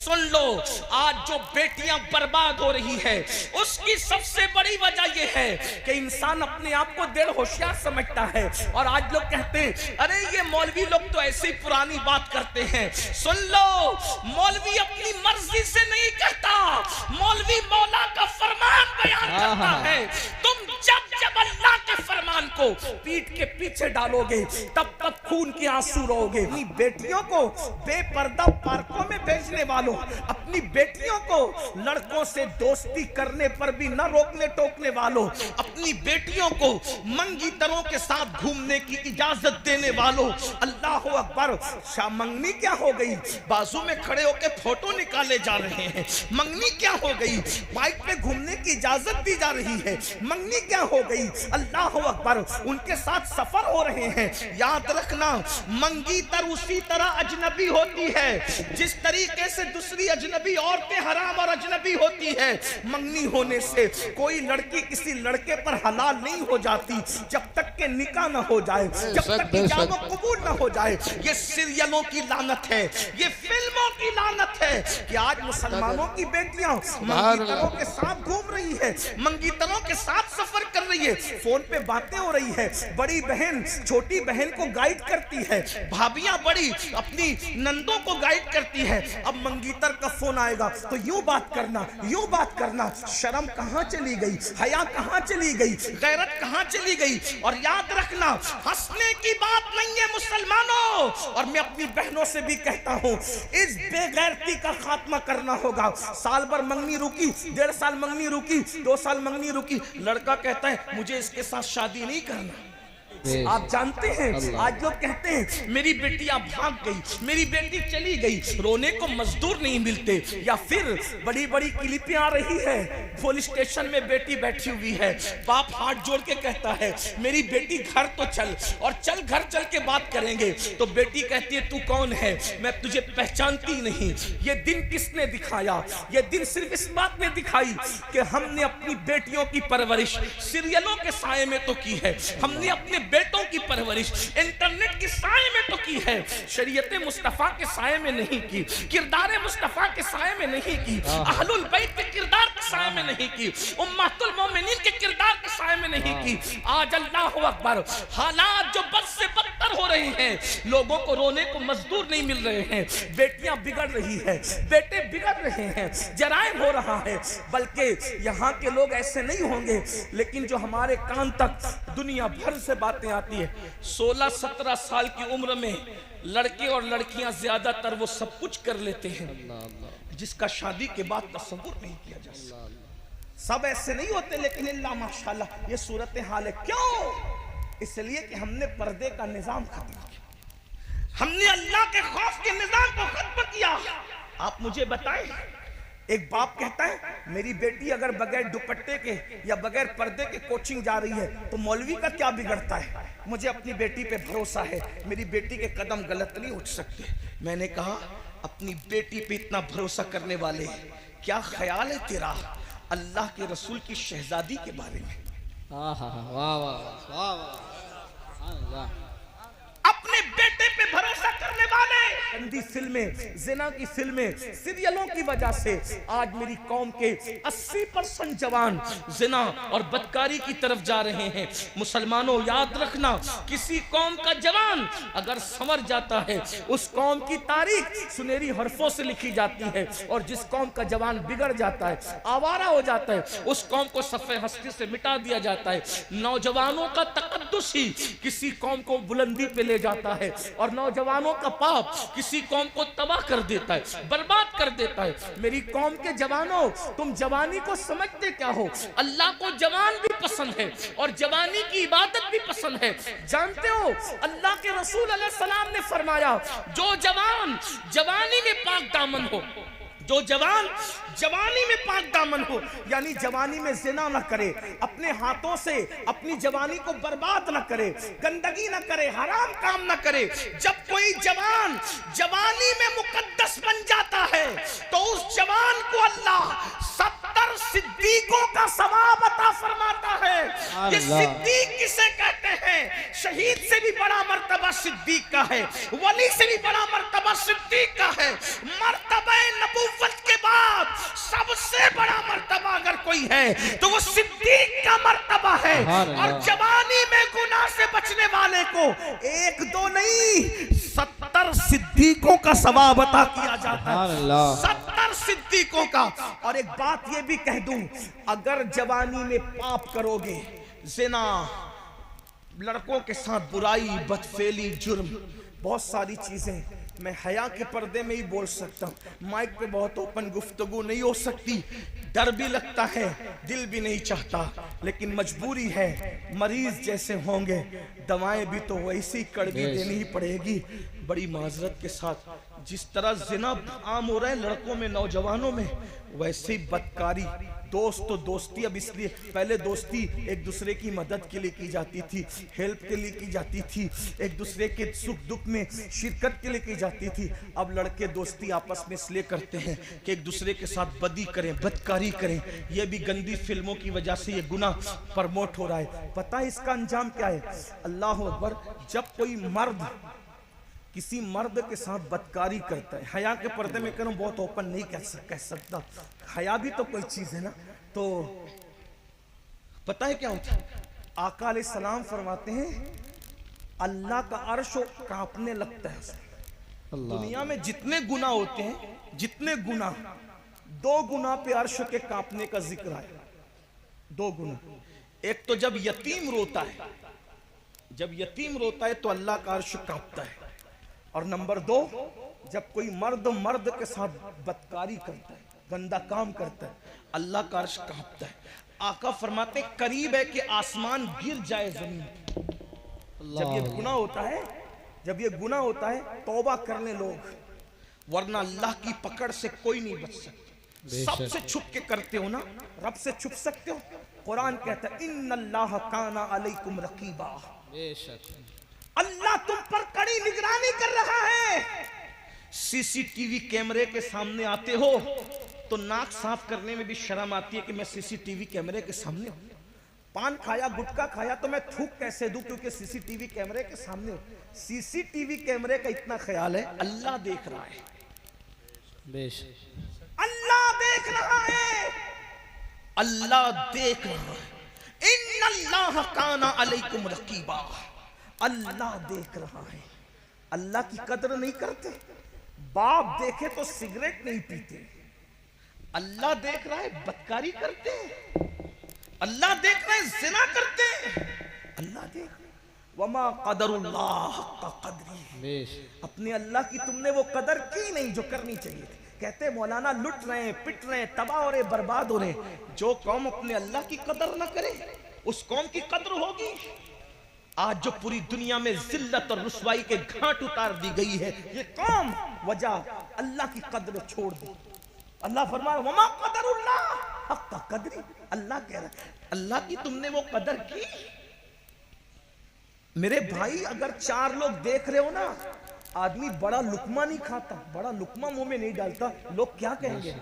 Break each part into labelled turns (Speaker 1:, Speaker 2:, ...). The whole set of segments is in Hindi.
Speaker 1: सुन लो, आज जो बेटियां बर्बाद हो रही है उसकी सबसे बड़ी वजह यह है कि इंसान अपने आप को डेढ़ होशियार समझता है। और आज लोग कहते हैं अरे ये मौलवी लोग तो ऐसी पुरानी बात करते हैं। सुन लो, मौलवी अपनी मर्जी से नहीं कहता, मौलवी मौला का फरमान बयान करता है। तुम जब जब अल्लाह के फरमान को पीठ के पीछे डालोगे तब तब खून के आंसू रोगे। अपनी बेटियों को बेपर्दा पार्कों में भेजने वालों, अपनी बेटियों को लड़कों से दोस्ती करने पर भी न रोकने टोकने वालों, अपनी बेटियों को मंगीतरों के साथ घूमने की इजाजत देने वालों, अल्लाह अकबर। मंगनी क्या हो गई? बाजू में खड़े होकर फोटो निकाले जा रहे हैं। मंगनी क्या हो गई? बाइक पे घूमने की इजाजत दी जा रही है। मंगनी क्या हो गई? अल्लाह अकबर, उनके साथ सफर हो रहे हैं। याद रखना, मंगीतर उसी तरह अजनबी होती है जिस तरीके से दूसरी अजनबी औरतें हराम और अजनबी होती है। मंगनी होने से कोई लड़की किसी लड़के पर हलाल नहीं हो जाती जब तक के निकाह न हो जाए, जब तक कि जानो कबूल न हो जाए। ये सीरियलों की लानत है, ये फिल्मों की लानत है कि आज मुसलमानों की बेटियां मंगीतरों के साथ घूम रही है, मंगीतरों के साथ सफर कर रही है, फोन पे बातें हो रही है। बड़ी बहन छोटी बहन को गाइड करती है, भाभियां बड़ी अपनी नंदों को गाइड करती है। अब मंगीतर का फोन आएगा तो यूं बात करना, यूं बात करना। शर्म कहां चली गई? हया कहां चली गई? गैरत कहां चली गई? और याद रखना, हंसने की बात नहीं है मुसलमानों। और मैं अपनी बहनों से भी कहता हूं, इस बेगैरती का खात्मा करना होगा। साल भर मंगनी रुकी, 1.5 साल मंगनी रुकी, 2 साल मंगनी रुकी, लड़का कहता है मुझे इसके साथ शादी नहीं करना। आप जानते हैं आज लोग कहते हैं मेरी बेटियां भाग गई, मेरी बेटी चली गई, रोने को मजदूर नहीं मिलते। या फिर बड़ी बड़ी क्लिपें आ रही है, पुलिस स्टेशन में बेटी बैठी हुई है, बाप हाथ जोड़ के कहता है मेरी बेटी घर तो चल, और चल घर चल के बात करेंगे। तो बेटी कहती है तू कौन है? मैं तुझे पहचानती नहीं। ये दिन किसने दिखाया? ये दिन सिर्फ इस बात ने दिखाई कि हमने अपनी बेटियों की परवरिश सीरियलों के साये में तो की है, हमने अपने बेटों की परवरिश इंटरनेट के साये में तो की है, शरीयत मुस्तफा के साये में नहीं की, किरदार मुस्तफा के साये में नहीं की, अहलुल बैत के किरदार के साये में नहीं की, उम्मतुल मोमिनीन के किरदार के साये में नहीं की। आज अल्लाह अकबर, हालात जो बद से बदतर हो रहे हैं, लोगों को रोने को मजदूर नहीं मिल रहे हैं, बेटियां बिगड़ रही है, बेटे बिगड़ रहे हैं, जराइम हो रहा है। बल्कि यहाँ के लोग ऐसे नहीं होंगे, लेकिन जो हमारे कान तक दुनिया भर से बातें आती है, 16-17 साल की उम्र में लड़के और लड़कियां ज्यादातर वो सब कुछ कर लेते हैं जिसका शादी के बाद तसव्वुर नहीं किया जा सकता। सब ऐसे नहीं होते, लेकिन इल्ला माशाल्लाह ये सूरत हाल है। क्यों? इसलिए कि हमने पर्दे का निजाम खत्म किया, हमने अल्लाह के खौफ के निजाम को खत्म किया। आप मुझे बताएं, एक बाप कहता है मेरी बेटी अगर बगैर दुपट्टे के या बगैर पर्दे के कोचिंग जा रही है तो मौलवी का क्या बिगड़ता है? मुझे अपनी बेटी पे भरोसा है, मेरी बेटी के कदम गलत नहीं उठ सकते। मैंने कहा अपनी बेटी पे इतना भरोसा करने वाले क्या ख्याल है तेरा अल्लाह के रसूल की शहजादी के बारे में? अपने बेटे पे भरोसा करने वाले गंदी फिल्में, जिना की फिल्में, सीरियलों की वजह से आज मेरी कौम के 80% जवान जिना और बदकारी की तरफ जा रहे हैं। मुसलमानों याद रखना, किसी कौम का जवान अगर संवर जाता है उस कौम की तारीख सुनहरी हरफों से लिखी जाती है, और जिस कौम का जवान बिगड़ जाता है, आवारा हो जाता है, उस कौम को सफ़े हस्ती से मिटा दिया जाता है। नौजवानों का तकद्दुस ही किसी कौम को बुलंदी पे ले जाता है, और नौजवानों का पाप किसी कौम को तबाह कर देता है, बर्बाद कर देता है। मेरी कौम के जवानों, तुम जवानी को समझते क्या हो? अल्लाह को जवान भी पसंद है और जवानी की इबादत भी पसंद है। जानते हो अल्लाह के रसूल अलैहि सलाम ने फरमाया जो जवान जवानी में पाक दामन हो, जो जवान जवानी में पाक दामन हो, यानी जवानी में जिना न करे, अपने हाथों से अपनी जवानी को बर्बाद न करे, गंदगी न करे, हराम काम न करे। जब कोई जवान जवानी में मुकद्दस बन जाता है तो उस जवान को अल्लाह 70 सिद्दीकों का सवाब अता फरमाता है। ये सिद्दीक किसे कहते हैं? शहीद से भी बड़ा मर्तबा सिद्दीक का है, वली से भी बड़ा मर्तबा सिद्दीक का है। मर्तबा नबुव्वत गई है तो वो सिद्दीक का मर्तबा है। और जवानी में गुनाह से बचने वाले को 1 2 नहीं 70 सिद्दीकों का सवाब अता किया जाता है, 70 सिद्दीकों का। और एक बात ये भी कह दूं, अगर जवानी में पाप करोगे, ज़िना, लड़कों के साथ बुराई, बदफेली, जुर्म, बहुत सारी चीजें, मैं हया के पर्दे में ही बोल सकता हूँ, माइक पे बहुत ओपन गुफ्तगू नहीं हो सकती, डर भी लगता है, दिल भी नहीं चाहता, लेकिन मजबूरी है। मरीज जैसे होंगे, दवाएं भी तो वैसी कड़वी देनी ही पड़ेगी। बड़ी माजरत के साथ, जिस तरह जिना आम हो रहा है लड़कों में, नौजवानों में, वैसे ही बदकारी, दोस्त तो दोस्ती, अब इसलिए पहले दोस्ती एक दूसरे की मदद के लिए की जाती थी, हेल्प के लिए की जाती थी, एक दूसरे के सुख दुख में शिरकत के लिए की जाती थी। अब लड़के दोस्ती आपस में इसलिए करते हैं कि एक दूसरे के साथ बदी करें, बदकारी करें। यह भी गंदी फिल्मों की वजह से ये गुनाह प्रमोट हो रहा है। पता है इसका अंजाम क्या है? अल्लाह अकबर, जब कोई मर्द किसी मर्द के साथ बदकारी करता है, हया के पर्दे में करूं, बहुत ओपन नहीं कह सकता, हया भी तो कोई चीज है ना, तो पता है क्या होता है? आका अलैहिस्सलाम फरमाते हैं अल्लाह का अर्श कांपने लगता है। दुनिया में जितने गुनाह होते हैं, जितने गुनाह, 2 गुनाह पे अर्श के कांपने का जिक्र है। 2 गुनाह, एक तो जब यतीम रोता है, जब यतीम रोता है तो अल्लाह का अर्श कांपता है। और नंबर 2, जब कोई मर्द के साथ बदकारी करता है, गंदा काम करता है, अल्लाह का अर्श कांपता है। आका फरमाते करीब है कि आसमान गिर जाए जमीन पर। जब ये गुनाह होता है, जब ये गुनाह होता है, तौबा कर ले लोग, वरना अल्लाह की पकड़ से कोई नहीं बच सकता। सबसे छुप के करते हो ना, रब से छुप सकते हो। कुरान कहता है इन्नल्लाह काना अलैकुम रकीबा, अल्लाह तुम पर कड़ी निगरानी कर रहा है। सीसीटीवी कैमरे के सामने आते हो तो नाक साफ करने में भी शर्म आती है कि मैं सीसीटीवी कैमरे के सामने हूं। पान खाया, गुटखा खाया तो मैं थूक कैसे दूं, क्योंकि सीसीटीवी कैमरे के सामने हूं। सीसीटीवी कैमरे का इतना ख्याल है, अल्लाह देख रहा है, अल्लाह देख रहा है, अल्लाह देख रहा है। इन्नल्लाह काना अलैकुम रकीबा, अल्लाह देख रहा है। अल्लाह की कदर नहीं करते। बाप देखे तो सिगरेट नहीं पीते, अल्लाह देख रहा है बदकारी करते हैं, अल्लाह देख रहा है ज़िना करते हैं, अल्लाह देख रहा है। वमा क़दरुल्लाह हक़्क़ क़द्रिही, अपने अल्लाह की तुमने वो कदर की नहीं जो करनी चाहिए थी। कहते मौलाना लुट रहे हैं, पिट रहे हैं, तबाह हो रहे, बर्बाद हो रहे। जो कौम अपने अल्लाह की कदर ना करे, उस कौम की कदर होगी। आज जो पूरी दुनिया में जिल्लत और रुसवाई के घाट उतार दी गई है, ये कौम वजह अल्लाह की कदर छोड़ दी। अल्लाह फरमा रहा वमा क़दरुल्लाह हक़्क़ क़द्रिही, अल्लाह कह रहा है अल्लाह की तुमने वो कदर की। मेरे भाई, अगर 4 लोग देख रहे हो ना, आदमी बड़ा लुकमा नहीं खाता, बड़ा लुकमा मुंह में नहीं डालता, लोग क्या कहेंगे?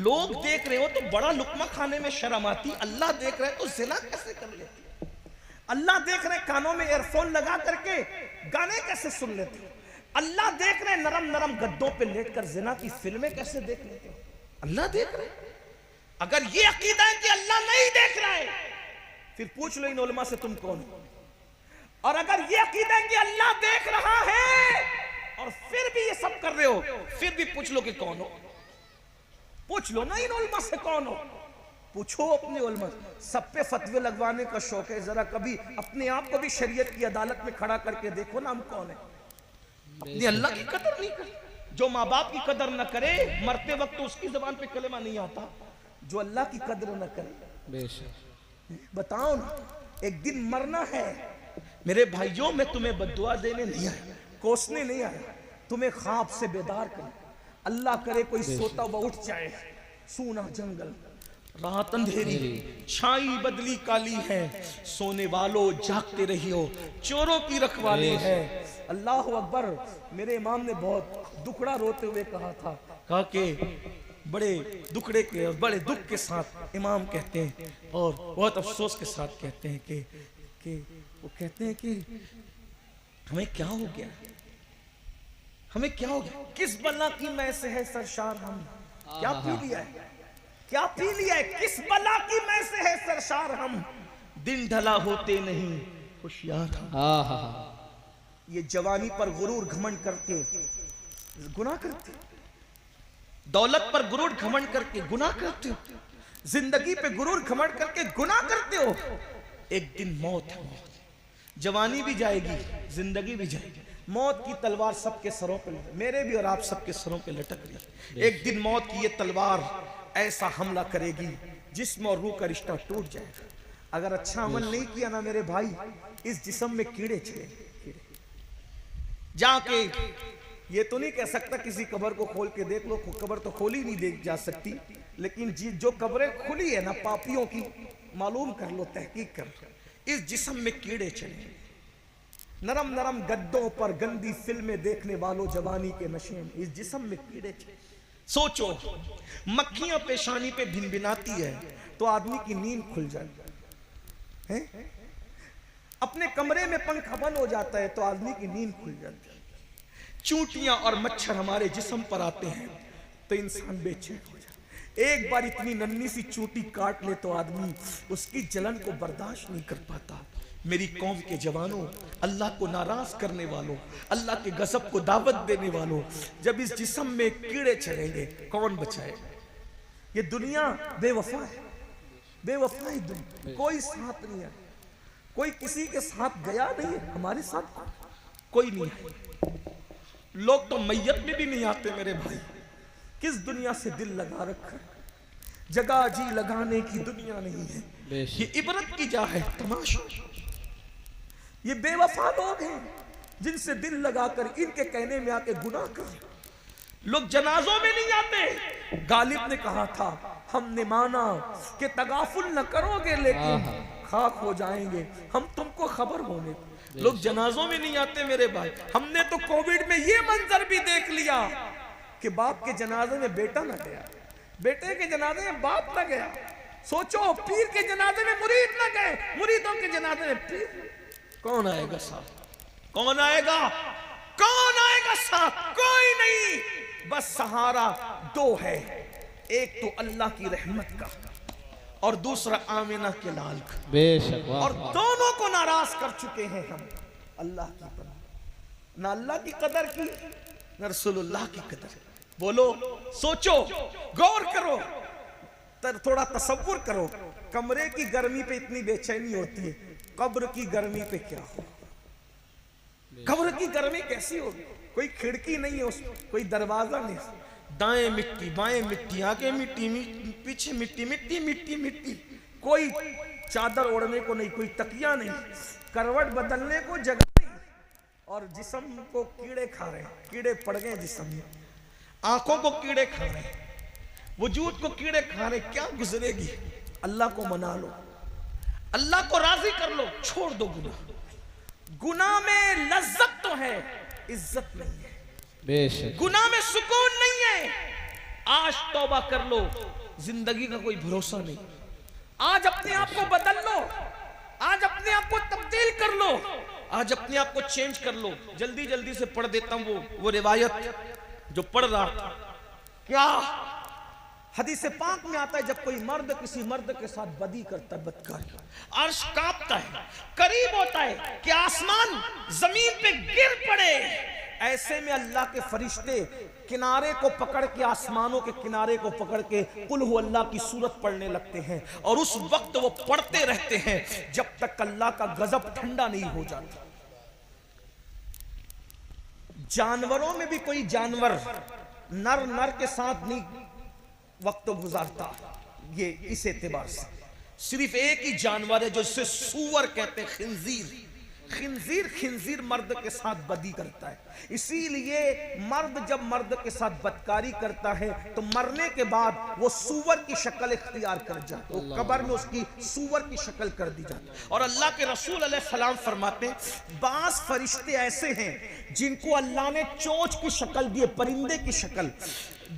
Speaker 1: लोग देख रहे हो तो बड़ा लुकमा खाने में शर्म आती, अल्लाह देख रहे तो ज़िना कैसे कर लेते? अल्लाह देख रहे कानों में ईयरफोन लगा करके गाने कैसे सुन लेते हो? अल्लाह देख रहे नरम नरम गद्दों पे लेटकर ज़िना की फिल्में कैसे देख लेते हो? अल्लाह देख रहे। अगर ये अकीदा है कि अल्लाह नहीं देख रहा है, फिर पूछ लो इन उलमा से तुम कौन हो। और अगर ये अकीदा है कि अल्लाह देख रहा है और फिर भी ये सब कर रहे हो, फिर भी पूछ लो कि कौन हो। पूछ लो ना इन उलमा से कौन हो, पूछो अपने उलमा। सब पे फतवे लगवाने का शौक है, जरा कभी अपने आप को भी शरीयत की अदालत में खड़ा करके देखो ना, हम कौन है। अपनी अल्लाह की कदर नहीं करे, जो माँ बाप की कदर न करे, मरते वक्त तो उसकी जबान पे कलेमा नहीं आता। जो अल्लाह की कदर न करे, बताओ ना, एक दिन मरना है। मेरे भाइयों, मैं तुम्हें बद्दुआ देने नहीं आया, कोसने नहीं आया, तुम्हें ख्वाब से बेदार कर। अल्लाह करे कोई सोता हुआ उठ जाए, सूना जंगल, रात अंधेरी, छाई बदली काली है, सोने वालों जागते रहियो, चोरों की रखवाली है। अल्लाह अकबर। मेरे इमाम ने बहुत दुखड़ा रोते हुए कहा कि बड़े दुखड़े के, बड़े दुख के साथ इमाम कहते हैं और बहुत अफसोस के साथ कहते हैं कि वो कहते हैं कि हमें क्या हो गया, हमें क्या हो गया, किस बला की मैं से है सरशार, हम क्या पी लिया है, क्या पी लिया है? किस बला की मैं से है सरशार हम, दिन ढला होते नहीं होशियार हम। ये जवानी पर गुरूर घमंड करके गुनाह करते हो, दौलत पर गुरूर घमंड करके गुनाह करते हो, जिंदगी पे गुरूर घमंड करके गुनाह करते हो। एक दिन मौत है, जवानी भी जाएगी, जिंदगी भी जाएगी। मौत की तलवार सबके सरों पे, मेरे भी और आप सबके सरों पे लटक रही। एक दिन मौत की ये तलवार ऐसा हमला करेगी जिस्म और रूह का रिश्ता टूट जाएगा। अगर अच्छा अमल नहीं किया ना मेरे भाई, इस जिस्म में कीड़े चले जाके, ये तो नहीं कह सकता किसी कब्र को खोल के देख लो, कब्र तो खोली नहीं देख जा सकती, लेकिन जो कब्रें खुली है ना पापियों की, मालूम कर लो, तहकीक कर लो, इस जिस्म में कीड़े चले। नरम नरम गद्दों पर गंदी फिल्में देखने वालों जवानी के नशे में, इस जिस्म में कीड़े चले। सोचो, मक्खियां पेशानी पे भिनभिनाती है तो आदमी की नींद खुल जाती है, अपने कमरे में पंखा बंद हो जाता है तो आदमी की नींद खुल जाती है। चूंटियां और मच्छर हमारे जिस्म पर आते हैं तो इंसान बेचैन हो जाता है। एक बार इतनी नन्ही सी चूंटी काट ले तो आदमी उसकी जलन को बर्दाश्त नहीं कर पाता। मेरी कौम के जवानों, अल्लाह को नाराज करने वालों, अल्लाह के गजब को दावत देने वालों, जब इस जिस्म में कीड़े चढ़ेंगे कौन बचाए? ये दुनिया बेवफा है, बेवफा है दुनिया, कोई साथ नहीं है, कोई किसी के साथ गया नहीं है, हमारे साथ कोई नहीं है। लोग तो मैयत में भी नहीं आते मेरे भाई। किस दुनिया से दिल लगा रखा, जगह जी लगाने की दुनिया नहीं है, ये इबरत की जा है तमाशा। ये बेवफा लोग हैं जिनसे दिल लगाकर इनके कहने में आके गुनाह कर। लोग जनाजों में नहीं आते। गालिब ने कहा था, हमने माना कि तगाफुल न करोगे लेकिन खाक हो जाएंगे हम तुमको खबर होने। लोग जनाजों में नहीं आते मेरे भाई। हमने तो कोविड में ये मंजर भी देख लिया कि बाप के जनाजे में बेटा न गया, बेटे के जनाजे में बाप न गया। सोचो, पीर के जनाजे में मुरीद न गए, मुरीदों के जनाजे में पीर। कौन आएगा साथ? कौन आएगा? कौन आएगा साथ? कोई नहीं। बस सहारा दो है, एक तो अल्लाह की रहमत का और दूसरा आमिना के लाल का। बेशक। और दोनों को नाराज कर चुके हैं हम। अल्लाह की कदर ना, अल्लाह की कदर की ना रसूलुल्लाह की कदर। बोलो, सोचो, गौर करो, थोड़ा तसव्वुर करो। कमरे की गर्मी पे इतनी बेचैनी होती है, कब्र की गर्मी पे क्या हो? कब्र की गर्मी कैसी होगी? कोई खिड़की नहीं है उसमें, कोई दरवाजा नहीं, दाएं मिट्टी बाएं मिट्टी, आगे मिट्टी, पीछे मिट्टी, मिट्टी मिट्टी मिट्टी। कोई चादर ओढ़ने को नहीं, कोई तकिया नहीं, करवट बदलने को जगह नहीं, और जिस्म को कीड़े खा रहे हैं। कीड़े पड़ गए जिस्म में, आंखों को कीड़े खा रहे हैं, वजूद को कीड़े खा रहे। क्या गुजरेगी? अल्लाह को मना लो, अल्लाह को राजी कर लो, छोड़ दो गुनाह। गुनाह में लज्जत तो है, इज्जत नहीं है। बेशक। गुनाह में सुकून नहीं है। आज तौबा कर लो, जिंदगी का कोई भरोसा नहीं। आज अपने आप को बदल लो, आज अपने आप को तब्दील कर लो, आज अपने आप को चेंज कर लो। जल्दी जल्दी से पढ़ देता हूं वो रिवायत जो पढ़ रहा था। क्या हदीस पाक में आता है, जब कोई मर्द किसी मर्द के साथ बदी करता है, बदकारी, अर्श कांपता है, करीब होता है कि आसमान जमीन पे गिर पड़े। ऐसे में अल्लाह के फरिश्ते किनारे को पकड़ के, आसमानों के किनारे को पकड़ के कुल हु अल्लाह की सूरत पढ़ने लगते हैं, और उस वक्त वो पढ़ते रहते हैं जब तक अल्लाह का गजब ठंडा नहीं हो जाता। जानवरों में भी कोई जानवर नर नर के साथ नहीं वक्त गुजारता। ये इस एतबार से सिर्फ एक ही जानवर है जो इसे सूअर कहते हैं, खिंजीर। खिंजीर खिंजीर मर्द के साथ बदी करता है। इसीलिए मर्द जब मर्द के साथ बदकारी करता है तो मरने के बाद वो सूअर की शक्ल इख्तियार कर जाता है, वो कब्र में उसकी सूअर की शक्ल कर दी जाती है। और अल्लाह के रसूल अलैहिस्सलाम फरमाते हैं, बास फरिश्ते ऐसे हैं जिनको अल्लाह ने चोंच की शक्ल दी है, परिंदे की शक्ल।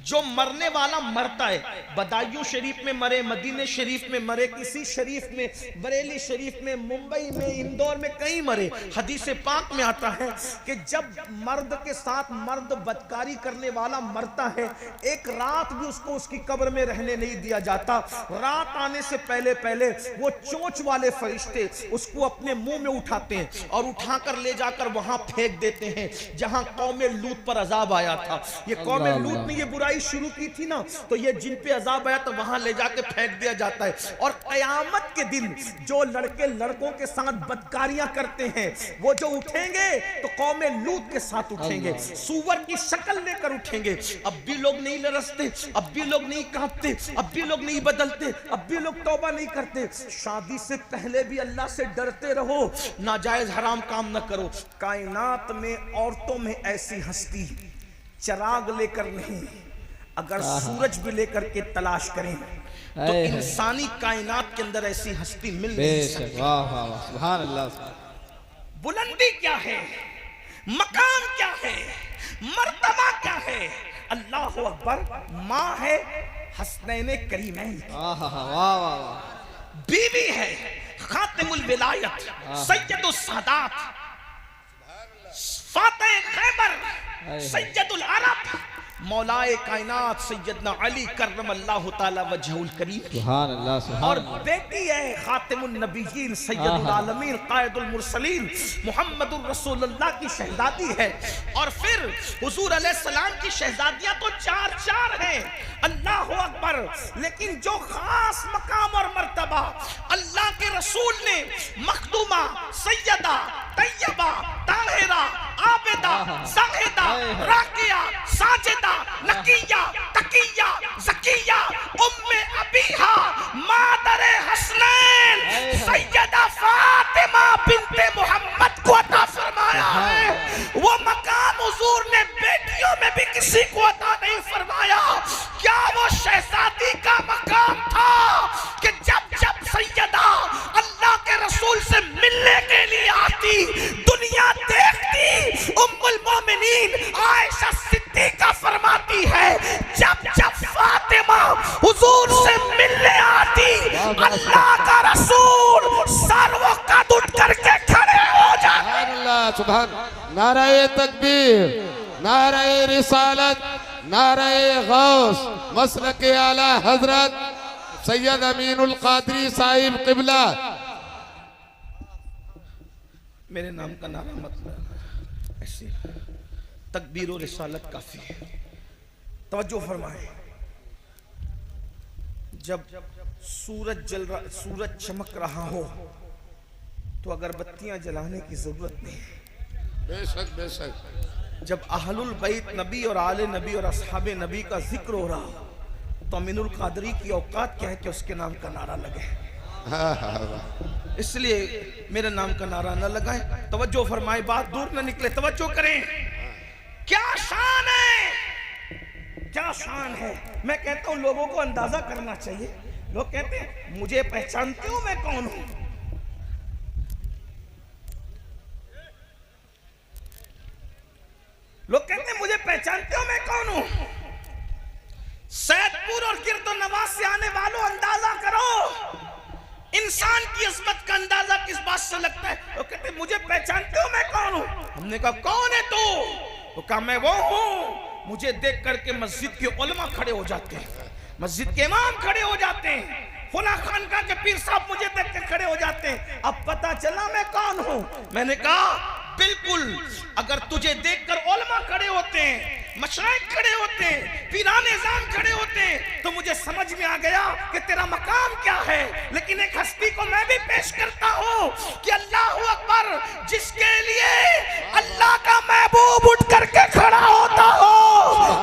Speaker 1: जो मरने वाला मरता है, बदायूं शरीफ में मरे, मदीने शरीफ में मरे, किसी शरीफ में, बरेली शरीफ में, मुंबई में, इंदौर में, कहीं मरे। हदीस पाक में आता है कि जब मर्द के साथ मर्द बदकारी करने वाला मरता है, एक रात भी उसको उसकी कब्र में रहने नहीं दिया जाता। रात आने से पहले पहले वो चोंच वाले फरिश्ते उसको अपने मुंह में उठाते हैं और उठाकर ले जाकर वहां फेंक देते हैं जहां कौमे लूत पर अजाब आया था। ये कौमे लूत ने ये बुराई शुरू की थी ना, तो ये जिन पे अजाब आया तो वहां ले जाके फेंक दिया जाता है। और कयामत के दिन जो लड़के लड़कों के साथ बदकारियां करते हैं वो जो उठेंगे तो कौमे लूत के साथ उठेंगे, सूअर की शक्ल लेकर उठेंगे। अब भी लोग नहीं लरसते, अब भी लोग नहीं कांपते, अब भी लोग नहीं बदलते, अब भी लोग तौबा नहीं करते। शादी से पहले भी अल्लाह से डरते रहो, नाजायज हराम काम न करो। कायनात में औरतों में ऐसी हस्ती चिराग लेकर नहीं, अगर सूरज भी लेकर के तलाश करें तो इंसानी कायनात के अंदर ऐसी हस्ती मिल नहीं सकती।
Speaker 2: सुभान अल्लाह।
Speaker 1: बुलंदी क्या है, मकाम क्या है, मर्तबा क्या है? अल्लाह अकबर। माँ है हसनैन करीमैन, बीवी है खातिमुल विलायत, सैयदुस सादात, फातिह खैबर, सैयदुल अरब, मौलाए कायनात सैयदना अली करमल्लाहु ताला वजहुल करीम। सुभान अल्लाह, सुभान। और बेटी है खातिमुन नबिय्यीन सैयदुल आलमीन कायदुल मुरसलीन मुहम्मदुर रसूलुल्लाह की शहजादी है। और फिर हुजूर अलैहिस्सलाम की शहजादियां तो चार चार हैं, अल्लाह अकबर। लेकिन जो खास मकाम और मर्तबा अल्लाह के रसूल ने मखदूमा, सैयदा, तैयबा, ताहिरा, आबिदा, ज़ाहिदा, राकिया, साजिदा, नकिया, तकिया, ज़किया, उम्मे अबीहा, मादरे हसनैन, सैयदा फातिमा बिन्ते मोहम्मद को अता फरमाया है। वो मकाम हुजूर ने बेटियों में भी किसी को अता नहीं फरमाया। क्या वो शहजादी का मकाम था कि जब जब सैयदा अल्लाह के रसूल से मिलने के लिए आती, दुनिया देखती। उम्मुल मोमिनीन आयशा सिद्दीका फरमाती है, जब जब फातिमा हुजूर से मिलने आती, अल्लाह का रसूल सर वो कद उठ करके खड़े हो जाते।
Speaker 2: अल्लाह सुभान। नाराए तकबीर, नाराए रिसालत, नाराए गौस, मसलके आला हजरत सैयद अमीनुल कादरी साहिब किबला।
Speaker 1: मेरे नाम का नारा मतलब ऐसे तकबीर और रिसालत काफी है। तवज्जो फरमाए। जब सूरज चमक रहा हो तो अगरबत्तियां जलाने की जरूरत नहीं है।
Speaker 2: बेशक बेशक।
Speaker 1: जब अहलुल बैत नबी और आले नबी और असहाबे नबी का जिक्र हो रहा हो तो अमीनुल कादरी की औकात क्या है कि उसके नाम का नारा लगे। इसलिए मेरे नाम का नारा न लगाएं। तवज्जो फरमाए, बात दूर न निकले, तवज्जो करें। क्या शान है, क्या शान है। मैं कहता हूं लोगों को अंदाजा करना चाहिए। लोग कहते हैं मुझे पहचानते हो मैं कौन हूं। लोग कहते हैं मुझे पहचानते हो मैं कौन हूं। सैदपुर और गिरदो नवाज से आने वालों अंदाजा करो इंसान की अजमत का अंदाजा किस बात से लगता है। वो कहते मुझे पहचानते हो मैं कौन हूं। हमने कहा कौन है तू। वो कहा मैं वो हूं। मुझे देख करके मस्जिद के उलमा खड़े हो जाते हैं, मस्जिद के इमाम खड़े हो जाते हैं, फुला खानका के पीर साहब मुझे देख के खड़े हो जाते हैं। अब पता चला मैं कौन हूं। मैंने कहा बिल्कुल, अगर तुझे देखकर उलमा खड़े होते हैं, मशाइख खड़े होते हैं, पीराने निज़ाम खड़े होते हैं तो मुझे समझ में आ गया कि तेरा मकाम क्या है। लेकिन एक हस्ती को मैं भी पेश करता हूं कि अल्लाह अकबर, जिसके लिए अल्लाह का महबूब उठ करके खड़ा होता हो,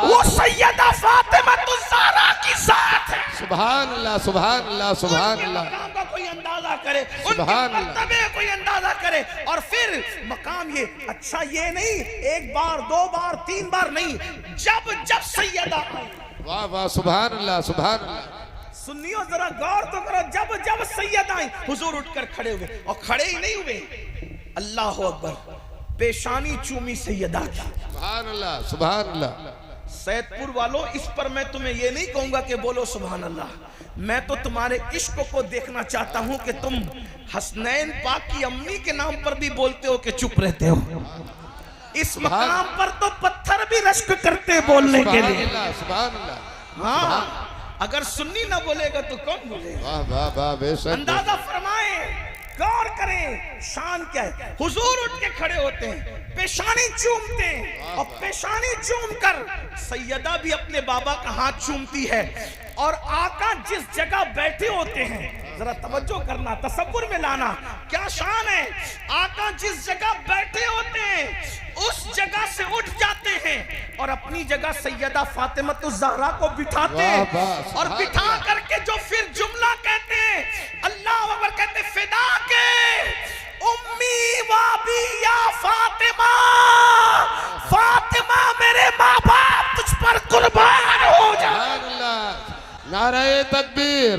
Speaker 1: वो सैयदा फातिमा ज़हरा की जात है।
Speaker 2: सुभान अल्लाह, सुभान अल्लाह, सुभान अल्लाह।
Speaker 1: मकाम का कोई अंदाजा करे, उनके मर्तबे कोई अंदाजा करे। और फिर मकाम ये अच्छा, ये नहीं एक बार दो बार तीन बार नहीं, जब जब सैयदा।
Speaker 2: वाह वाह, सुभान अल्लाह, सुभान अल्लाह।
Speaker 1: सुनियो जरा गौर तो करो, जब जब सैयदा आई हुजूर उठकर खड़े हुए। और खड़े ही नहीं हुए, अल्लाह अकबर, पेशानी चूमी सैयदा की।
Speaker 2: सुभान अल्लाह, सुभान अल्लाह।
Speaker 1: सैदपुर वालों, इस पर मैं तुम्हें ये नहीं कहूंगा कि बोलो सुभान अल्लाह, मैं तो तुम्हारे इश्क को देखना चाहता हूं कि तुम हसनैन पाक की अम्मी के नाम पर भी बोलते हो कि चुप रहते हो। इस मकाम पर तो पत्थर भी रश्क करते बोलने के लिए। हाँ, अगर सुन्नी ना बोलेगा तो कौन बोलेगा?
Speaker 2: वाह वाह बेशक।
Speaker 1: अंदाजा फरमाए, गौर करें, शान क्या है। हुजूर उठ के खड़े होते हैं, पेशानी चूमते हैं, और पेशानी चूम कर सैयदा भी अपने बाबा का हाथ चूमती है। और आका जिस जगह बैठे होते हैं, जरा तवज्जो करना, तसव्वुर में लाना, क्या शान है। आका जिस जगह बैठे होते हैं उस जगह से उठ जाते हैं और अपनी जगह सैयदा फातिमतुज़ ज़हरा को बिठाते हैं, और बिठा करके जो फिर जुमला कहते हैं, अल्लाह अकबर कहते, फिदा के उम्मी वाबी या फातिमा, फातिमा मेरे माँ बाप तुझ पर कुर्बान हो जाए।
Speaker 2: नाराए तकबीर,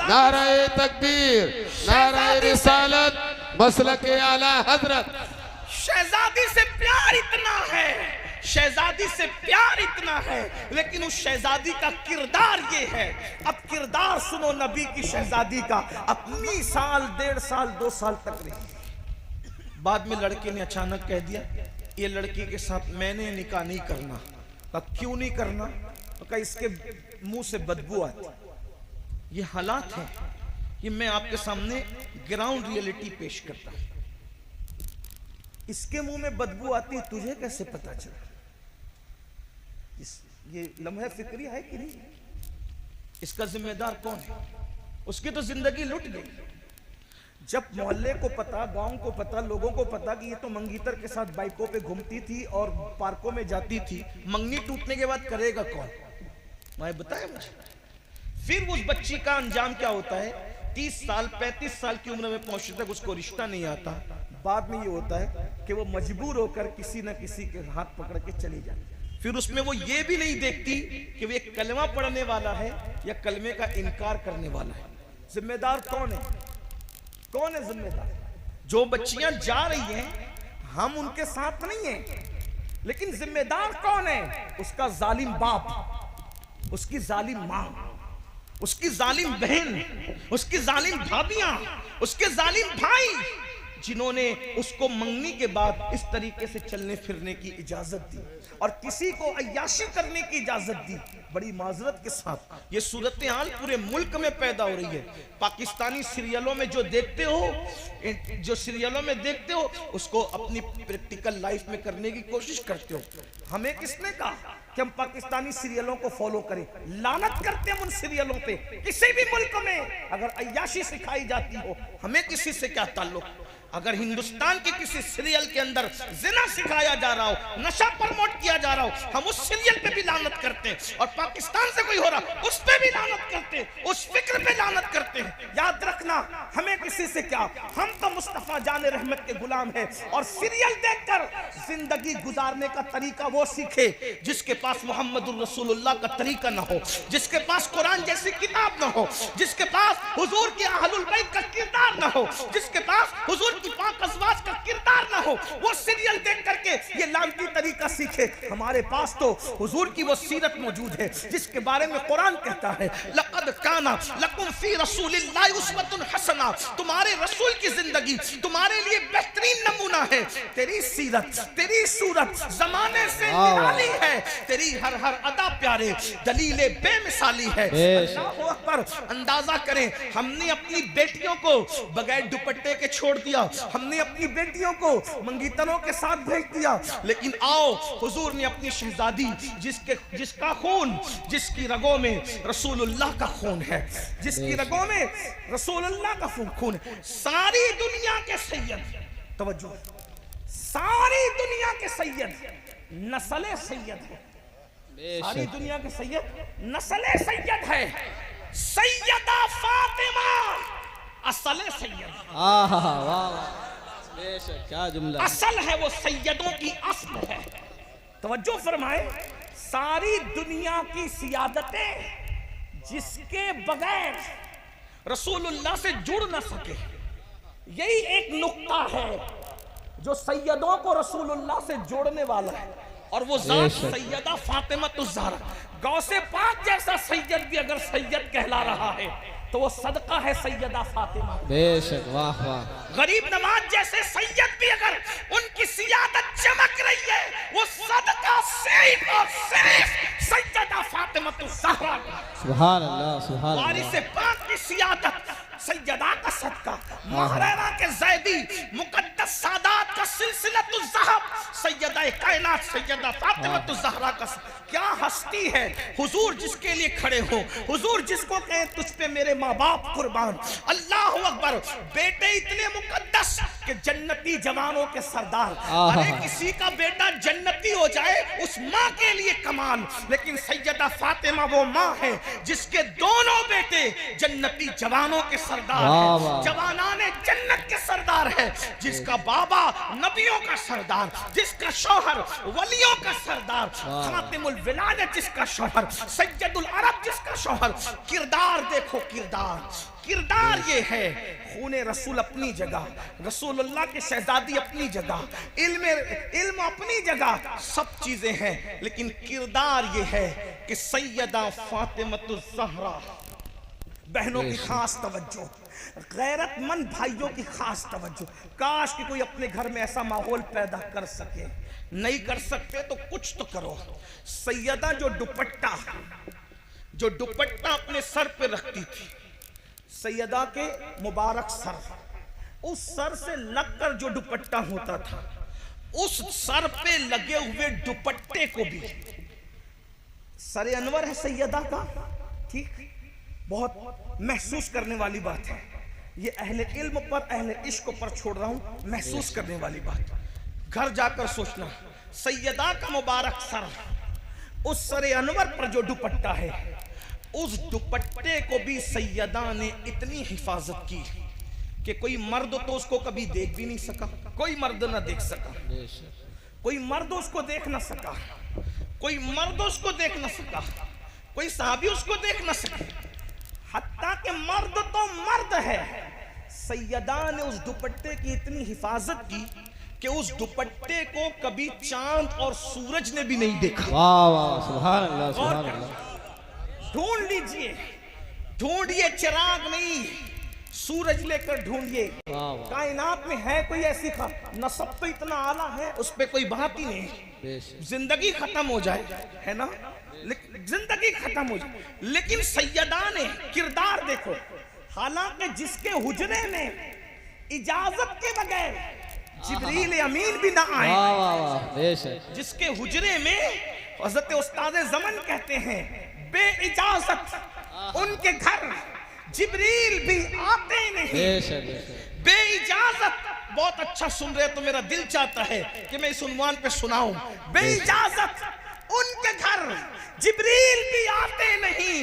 Speaker 2: नाराए तकबीर, नाराए रिसालत, मसलके आला हजरत।
Speaker 1: शहजादी से प्यार इतना है, शहजादी से प्यार इतना है, लेकिन उस शहजादी का किरदार ये है। अब किरदार सुनो नबी की शहजादी का। अपनी साल, 1.5 साल, 2 साल तक रही। बाद में लड़के ने अचानक कह दिया, ये लड़की के साथ मैंने निकाह नहीं करना। अब क्यों नहीं करना? तो कहा इसके मुंह से बदबू आती। ये हालात है कि मैं आपके सामने ग्राउंड रियलिटी पेश करता हूं। इसके मुंह में बदबू आती, तुझे कैसे पता चला? ये लम्हे फिक्री है कि नहीं? इसका जिम्मेदार कौन है? उसकी तो जिंदगी लुट गई। जब मोहल्ले को पता, गांव को पता, लोगों को पता कि ये तो मंगीतर के साथ बाइकों पे घूमती थी और पार्कों में जाती थी, मंगनी टूटने के बाद करेगा कौन? मैं बताया मुझे। फिर उस बच्ची का अंजाम क्या होता है? 30 साल 35 साल की उम्र में पहुंचने तक उसको रिश्ता नहीं आता। बाद में ये होता है कि वो मजबूर होकर किसी न किसी के हाथ पकड़ के चली जाती। फिर उसमें वो ये भी नहीं देखती कि वो एक कलमा पढ़ने वाला है या कलमे का इनकार करने वाला है। जिम्मेदार कौन है? कौन है जिम्मेदार? जो बच्चियां जा रही हैं, हम उनके साथ नहीं हैं, लेकिन जिम्मेदार कौन है? उसका जालिम बाप, उसकी जालिम मां, उसकी जालिम बहन, उसकी जालिम भाभियां, उसके जालिम भाई, जिन्होंने उसको मंगनी के बाद इस तरीके से चलने फिरने की इजाजत दी और किसी को अय्याशी करने की इजाजत दी। बड़ी माजरत के साथ ये सूरत हाल पूरे मुल्क में पैदा हो रही है। पाकिस्तानी सीरियलों में जो देखते हो, उसको अपनी प्रैक्टिकल लाइफ में करने की कोशिश करते हो। हमें किसने कहा कि हम पाकिस्तानी सीरियलों को फॉलो करें? लानत करते हैं उन सीरियलों पे। किसी भी मुल्क में अगर अय्याशी सिखाई जाती हो, हमें किसी से क्या ताल्लुक? अगर हिंदुस्तान के किसी सीरियल के अंदर जिना सिखाया जा रहा हो, नशा प्रमोट किया जा रहा हो, हम उस सीरियल पे भी लानत करते हैं। और पाकिस्तान से कोई हो रहा, उस पे भी लानत करते हैं, उस फिक्र पे लानत करते हैं। याद रखना, हमें किसी से क्या, हम तो मुस्तफा जाने रहमत के गुलाम हैं। और सीरियल देखकर जिंदगी गुजारने का तरीका वो सीखे जिसके पास मोहम्मदुर रसूलुल्लाह का तरीका ना हो, जिसके पास कुरान जैसी किताब ना हो, जिसके पास हुजूर के अहलुल बैत का किरदार ना हो, जिसके पास हुजूर की पाक अज़वाज का किरदार ना हो। वो सीरियल देख करके ये लानती तरीका सीखे। हमारे पास तो हुजूर की वो सीरत मौजूद है जिसके बारे में कुरान कहता है, लक़द काना लकुम फी रसूलिल्लाहि उस्वतुन हसना। तुम्हारे रसूल की जिंदगी तुम्हारे लिए बेहतरीन नमूना है। तेरी सीरत, तेरी सूरत जमाने से निराली है, तेरी हर हर अदा प्यारे, दलीले बेमिसाली है। अल्लाहु अकबर। अंदाजा करें, हमने अपनी बेटियों को बगैर दुपट्टे के छोड़ दिया, हमने अपनी बेटियों को मंगीतरों के साथ भेज दिया, लेकिन आओ हुजूर ने अपनी शहजादी, जिसका खून, जिसकी रगों में रसूलुल्लाह का खून है, जिसकी रगों में रसूलुल्लाह का खून है, सारी दुनिया के सैयद, तवज्जो, सारी दुनिया के सैयद नस्ले सैयद है। सारी दुनिया के सैयद नस्ले सैयद है। सैयदा फातिमा असले सैयद।
Speaker 3: क्या जुमला,
Speaker 1: असल है वो, सैयदों की अस्ल है। तवज्जो फरमाए, सारी दुनिया की सियादतें जिसके बगैर रसूलुल्लाह से जुड़ ना सके, यही एक नुक्ता है जो सैयदों को रसूलुल्लाह से जोड़ने वाला है। और वो जात सैयदा फातिमा-तुज़-ज़हरा, गौसे पाक जैसा सैयद भी अगर सैयद कहला रहा है तो वो सदका है सैयदा फातिमा।
Speaker 3: बेशक, वाह वाह।
Speaker 1: गरीब नवाज जैसे सैयद भी अगर उनकी सियादत चमक रही है वो सदका सिर्फ और सिर्फ सैयदा फातिमा-तुज़-ज़हरा का।
Speaker 3: सुभान अल्लाह, सुभान अल्लाह।
Speaker 1: वारिस पाक की सियादत सैयदा का सदका, महरैना के ज़ैदी मुक़द्दस सादात का सिलसिलतुज़्ज़हब सैयदा कायनात सैयदा फातिमा-तुज़-ज़हरा का। क्या हस्ती है हुजूर जिसके लिए खड़े हो, हुजूर जिसको कहे तुझ पे मेरे माँ बाप कुर्बान। अल्लाह अकबर। बेटे इतने मुकद्दस कि जन्नती जवानों के सरदार। अरे किसी का बेटा जन्नती हो जाए उस माँ के लिए कमाल, लेकिन सैयदा फातिमा वो माँ है जिसके दोनों बेटे जन्नती जवानों के सरदार है, जवानाने जन्नत के सरदार है, जिसका बाबा नबियों का सरदार, जिसका शौहर वलियों का सरदार, खातिमुल विलायत जिसका शौहर, सैयदुल अरब जिसका शौहर। किरदार देखो, किरदार ये है। खूने रसूल अपनी जगह, रसूलुल्लाह के शहजादी अपनी जगह, इल्म अपनी जगह, सब चीजें हैं, लेकिन किरदार ये है कि सैयदा फातिमा-तुज़-ज़हरा बहनों की खास तवज्जो, गैरतमंद भाइयों की खास तवज्जो। काश कि कोई अपने घर में ऐसा माहौल पैदा कर सके। नहीं कर सकते तो कुछ तो करो। सैयदा जो दुपट्टा अपने सर पे रखती थी, सैयदा के मुबारक सर, उस सर से लगकर जो दुपट्टा होता था, उस सर पे लगे हुए दुपट्टे को भी, सरे अनवर है सैयदा का, ठीक, बहुत महसूस करने वाली बात है। ये अहले इल्म पर, अहले इश्क पर छोड़ रहा हूं, महसूस करने वाली बात। घर जाकर सोचना, सैयदा का मुबारक सर, उस सरे अनवर पर जो दुपट्टा है, उस दुपट्टे को भी सैयदा ने इतनी हिफाजत की कि कोई मर्द तो उसको कभी देख भी नहीं सका, कोई मर्द ना देख सका, कोई मर्द उसको देख ना सका, कोई मर्द उसको देख ना सका, कोई साहबी उसको देख ना सके। हत्ता के मर्द तो मर्द है, सैयदा ने उस दुपट्टे की इतनी हिफाजत की कि उस दुपट्टे को कभी चांद और सूरज ने भी नहीं देखा।
Speaker 3: वाह वाह, सुभान अल्लाह, सुभान अल्लाह।
Speaker 1: ढूंढ लीजिए, ढूंढिए, चिराग नहीं सूरज लेकर ढूंढिए। कायनात में है कोई ऐसी नसब तो इतना आला है, उस पे कोई बात ही नहीं। जिंदगी खत्म हो जाए, है ना, जिंदगी खत्म हो जाए, लेकिन सैयदा ने किरदार देखो। हालांकि जिसके हुजरे में इजाजत के बगैर जिब्रील अमीन भी ना आए, जिसके हुजरे में हज़रत उस्ताद ज़मन कहते हैं बे इजाजत उनके घर जिब्रील भी आते नहीं, बे इजाजत। बहुत अच्छा सुन रहे तो मेरा दिल चाहता है कि मैं इस उन्वान पे सुनाऊं। बे इजाजत उनके घर जिब्रील भी आते नहीं,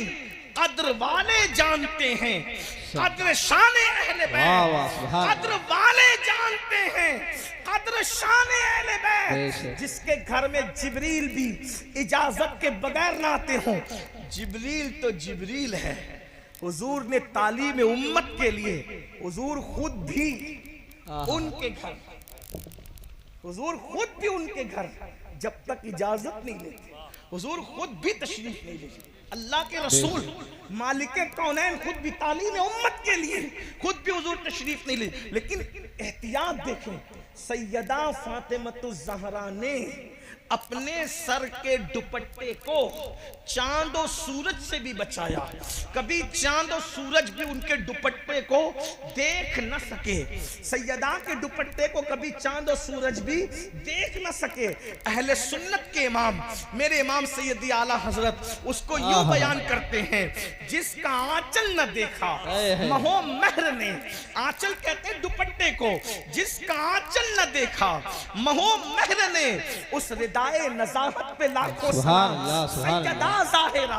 Speaker 1: कद्र वाले जानते हैं, कद्र शाने अहले बैत, कद्र वाले जानते हैं, कद्र शाने अहले बैत। जिसके घर में जिब्रील भी इजाजत के बगैर ना आते हो। जिब्रील तो जिब्रील है। हुजूर ने तालीम उम्मत के लिए, हुजूर खुद भी उनके घर, हुजूर खुद भी उनके घर जब तक इजाजत नहीं लेते, हुजूर खुद भी तशरीफ नहीं लेते। अल्लाह के रसूल मालिक कौनैन खुद भी तालीम उम्मत के लिए खुद भी हुजूर तशरीफ नहीं ले। लेकिन एहतियात देखें, सैयदा फातिमा-तुज़-ज़हरा ने अपने सर के दुपट्टे को चांद और सूरज से भी बचाया। कभी चांद और सूरज भी उनके दुपट्टे को देख न सके, सैयदा के दुपट्टे को कभी चांद और सूरज भी देख न सके। अहले सुन्नत के इमाम, मेरे इमाम सैयदी आला हजरत उसको यूं बयान करते हैं, जिसका आंचल न देखा महो महर ने, आंचल कहते दुपट्टे को, जिसका आंचल न देखा महो महर ने, उस नज़ाहत पे लाखों सलाम। सैयदा ज़ाहिरा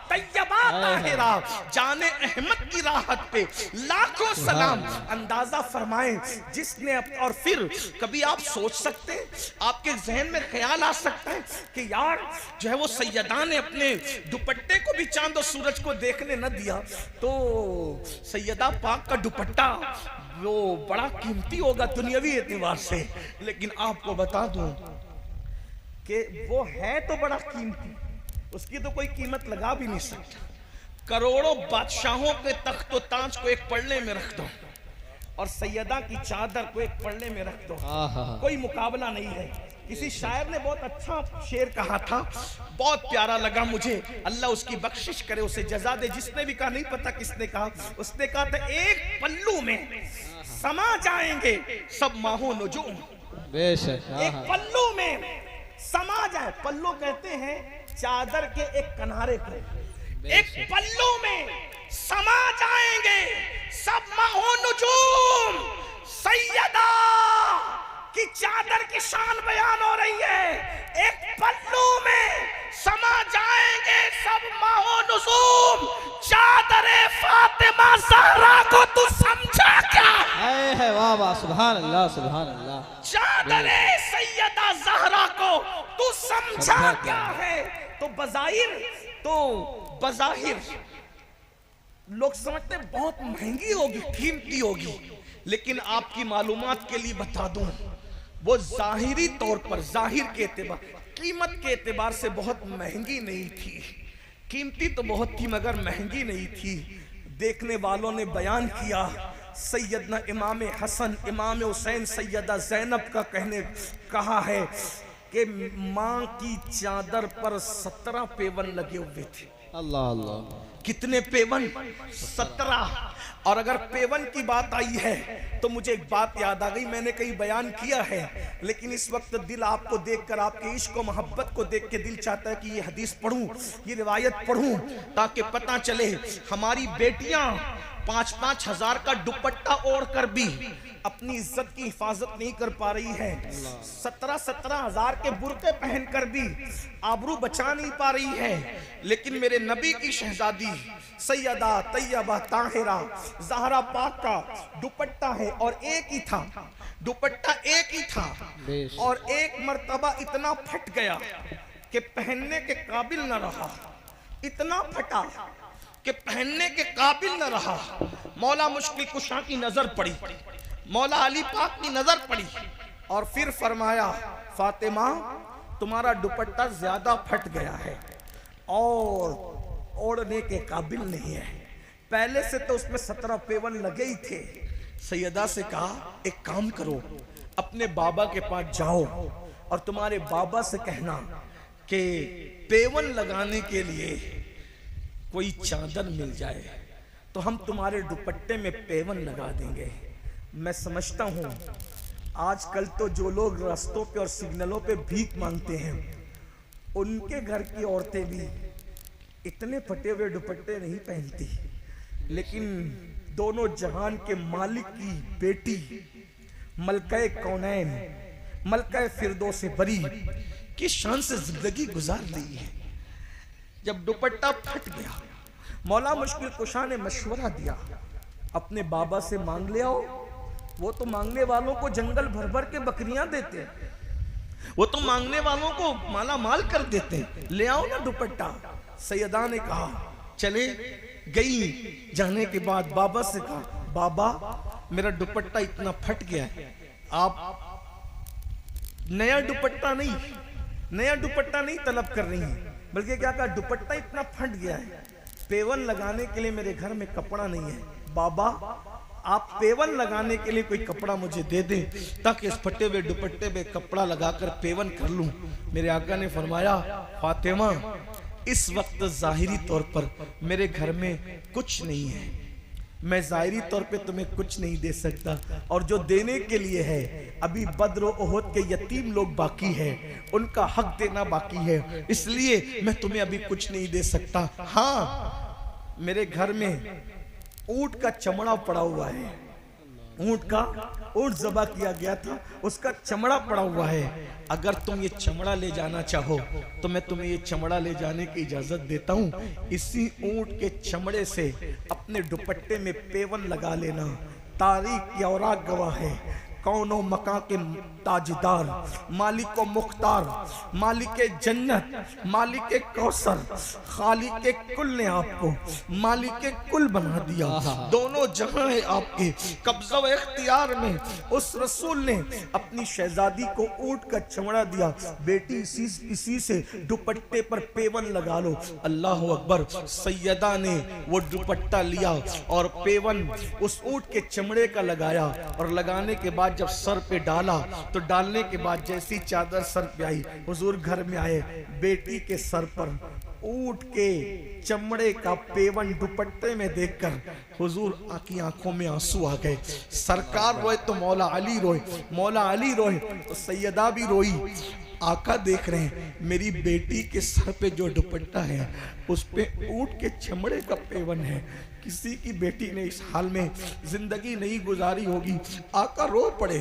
Speaker 1: तैयबा ताहिरा जाने अहमद की राहत पे लाखों सलाम। अंदाजा फरमाएं जिसने, और फिर कभी आप सोच सकते हैं, आपके जहन में ख्याल आ सकता है कि यार जो है वो सैयदा ने अपने दुपट्टे को भी चांद और सूरज को देखने न दिया, तो सैयदा पाक का दुपट्टा वो बड़ा कीमती होगा दुनियावी एतबार से। लेकिन आपको बता दूं, कि वो है तो बड़ा कीमती, उसकी तो कोई कीमत लगा भी नहीं सकता। करोड़ों बादशाहों के तख्त ताज को एक पल्ले में रख दो और सैयदा की चादर को एक पल्ले में रख दो, कोई मुकाबला नहीं है। किसी शायर ने बहुत अच्छा शेर कहा था, बहुत प्यारा लगा मुझे, अल्लाह उसकी बख्शिश करे, उसे जजा दे। जिसने भी कहा, नहीं पता किसने कहा, उसने कहा था एक पल्लू में समा जाएंगे सब माहो नुजूम।
Speaker 3: बेशक।
Speaker 1: एक पल्लू में समा जाए, पल्लू कहते हैं चादर के एक किनारे को, एक पल्लू में समा जाएंगे सब माहो नुजूम। सैयदा की चादर की शान बयान हो रही है, एक पल्लू में समा जाएंगे सब माहो नुजूम। चादरे फातिमा ज़हरा को तू समझा क्या?
Speaker 3: है वाह वाह, सुभान अल्लाह सुभान अल्लाह।
Speaker 1: चादरे सैयदा ज़हरा को तू समझा क्या है? तो बज़ाहिर लोग समझते बहुत महंगी होगी, कीमती होगी, लेकिन आपकी मालूमात के लिए बता दूं, वो जाहिरी तौर पर, जाहिर के एतबार, कीमत के एतबार से बहुत महंगी नहीं थी। कीमती तो बहुत थी मगर महंगी नहीं थी। देखने वालों ने बयान किया, सैयदना इमाम हसन, इमाम हुसैन, सैयदा ज़ैनब का कहा है कि माँ की चादर पर 17 पेवन लगे हुए थे।
Speaker 3: अल्लाह अल्लाह।
Speaker 1: कितने पेवन? 17। और अगर पेवन की बात आई है तो मुझे एक बात याद आ गई, मैंने कहीं बयान किया है, लेकिन इस वक्त दिल आपको देखकर, आपके इश्क और मोहब्बत को देख के दिल चाहता है कि ये हदीस पढ़ूं, ये रिवायत पढ़ूं, ताकि पता चले हमारी बेटियां 5-5 हजार का दुपट्टा ओढ़ कर भी अपनी इज्जत की हिफाजत नहीं कर पा रही है। 17-17 हजार के बुर्के पहनकर भी आबरू बचा नहीं पा रही है। लेकिन मेरे नबी की शहजादी सैयदा तैयबा ताहिरा ज़हरा पाक का दुपट्टा है, और एक ही था, दुपट्टा एक ही था, और एक मर्तबा इतना फट गया कि पहनने के काबिल न रहा। इतना फटा कि पहनने के काबिल न रहा। मौला मुश्किल कुशा की नजर पड़ी, मौला अली पाक की नजर पड़ी, और फिर फरमाया, फातिमा तुम्हारा दुपट्टा ज्यादा फट गया है और ओढ़ने के काबिल नहीं है। पहले से तो उसमें 17 पेवन लगे ही थे। सैयदा से कहा, एक काम करो, अपने बाबा के पास जाओ और तुम्हारे बाबा से कहना कि पेवन लगाने के लिए कोई चादर मिल जाए तो हम तुम्हारे दुपट्टे में पेवन लगा देंगे। मैं समझता हूँ आजकल तो जो लोग रास्तों पे और सिग्नलों पे भीख मांगते हैं, उनके घर की औरतें भी इतने फटे हुए दुपट्टे नहीं पहनती, लेकिन दोनों जहान के मालिक की बेटी मलका कौनैन, मलका फिरदौस बरी की शान से जिंदगी गुजार ली है। जब दुपट्टा फट गया, मौला मुश्किल कुशा ने मशवरा दिया, अपने बाबा से मांग ले आओ। वो तो मांगने वालों को जंगल भर भर के बकरियां देते हैं, वो तो मांगने वालों को माला माल कर देते हैं, ले आओ ना दुपट्टा। सैयदा ने कहा, चले गई। जाने के बाद बाबा से कहा, बाबा मेरा दुपट्टा इतना फट गया है, आप नया दुपट्टा नहीं तलब कर रही हैं, बल्कि क्या कहा, दुपट्टा इतना फट गया है, पेवन लगाने के लिए मेरे घर में कपड़ा नहीं है। बाबा आप पेवन लगाने के लिए कोई कपड़ा मुझे दे दें ताकि इस फटे हुए दुपट्टे में कपड़ा लगाकर पेवन कर लूं। मेरे आका ने फरमाया, फातिमा इस वक्त जाहिरी तौर पर मेरे घर में कुछ नहीं है, मैं जाहिरी तौर पे तुम्हें कुछ नहीं दे सकता, और जो देने के लिए है अभी बद्र और ओहद के यतीम लोग बाकी हैं, उनका हक देना बाकी है, इसलिए मैं तुम्हें अभी कुछ नहीं दे सकता। हाँ, मेरे घर में ऊंट का चमड़ा पड़ा हुआ है, ऊंट ज़बा किया गया था, उसका चमड़ा पड़ा हुआ है। अगर तुम ये चमड़ा ले जाना चाहो तो मैं तुम्हें ये चमड़ा ले जाने की इजाजत देता हूँ। इसी ऊंट के चमड़े से अपने दुपट्टे में पेवन लगा लेना। तारीख की औराक गवाह है, कौनो मका के ताजदार, मालिक मुख्तार, मालिक जन्नत, मालिक कौसर, खालिक कुल ने आपको मालिक कुल बना दिया। दोनों जहां है आपके कब्जा व इख्तियार में। उस रसूल ने अपनी शहजादी को ऊंट का चमड़ा दिया, बेटी इसी से दुपट्टे पर पेवन लगा लो। अल्लाह अकबर। सैयदा ने वो दुपट्टा लिया और पेवन उस ऊंट के चमड़े का लगाया, और लगाने के बाद जब सर पे डाला तो डालने के बाद जैसी चादर सर पे आई, हुजूर घर में आए, बेटी के सर पर ऊंट के चमड़े का पेवन दुपट्टे में देखकर हुजूर की आंखों में आंसू आ गए। सरकार रोए तो मौला अली रोए, मौला अली रोए तो सैयदा भी रोई। आका देख रहे हैं मेरी बेटी के सर पे जो दुपट्टा है उस पे ऊंट के चमड़े का पेवन है। किसी की बेटी ने इस हाल में जिंदगी नहीं गुजारी होगी। आका रो पड़े,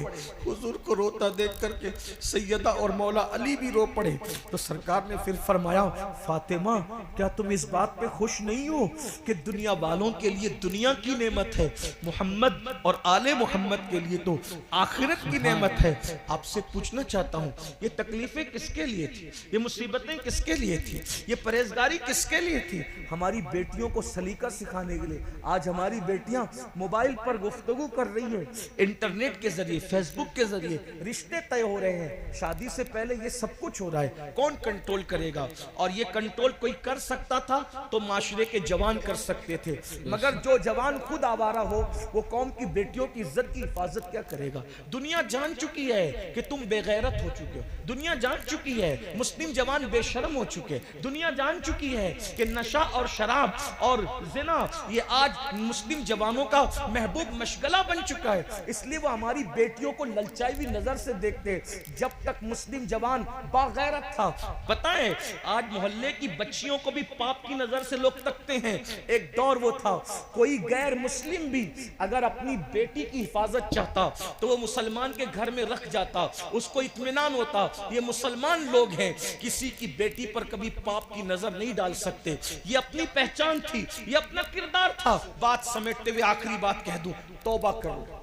Speaker 1: हुजूर को रोता देख करके सैयदा और मौला अली भी रो पड़े। तो सरकार ने फिर फरमाया, फातिमा क्या तुम इस बात पे खुश नहीं हो कि दुनिया वालों के लिए दुनिया की नेमत है, मोहम्मद और आले मोहम्मद के लिए तो आखिरत की नेमत है। आपसे पूछना चाहता हूँ, ये तकलीफें किसके लिए थी, ये मुसीबतें किसके लिए थी, ये परहेजगारी किसके लिए थी? हमारी बेटियों को सलीका सिखाने के लिए। आज हमारी बेटियां मोबाइल पर गुफ्तगू कर रही हैं, इंटरनेट के जरिए, फेसबुक के जरिए रिश्ते तय हो रहे हैं। शादी से पहले ये सब कुछ हो रहा है, कौन कंट्रोल करेगा? और ये कंट्रोल कोई कर सकता था तो माशरे के जवान कर सकते थे, मगर जो जवान खुद आवारा हो वो कौम की बेटियों की इज्जत की हिफाजत क्या करेगा? दुनिया जान चुकी है कि तुम बेगैरत हो चुके हो, दुनिया जान चुकी है मुस्लिम जवान बेशर्म हो चुके, दुनिया जान चुकी है कि नशा और शराब और जिना ये आज मुस्लिम जवानों का महबूब मशगला बन चुका है। इसलिए वो हमारी बेटियों को ललचाई हुई नजर से देखते। जब तक मुस्लिम जवान बागैरत था, पता है आज मोहल्ले की बच्चियों को भी पाप की नजर से लोग तकते हैं। एक दौर वो था, कोई गैर मुस्लिम भी अगर अपनी बेटी की हिफाजत चाहता तो वो मुसलमान के घर में रख जाता, उसको इत्मीनान होता ये मुसलमान लोग हैं, किसी की बेटी पर कभी पाप की नजर नहीं डाल सकते। ये अपनी पहचान थी, ये अपना किरदार था। बात समेटते हुए आखिरी बात कह दूं, तौबा करो,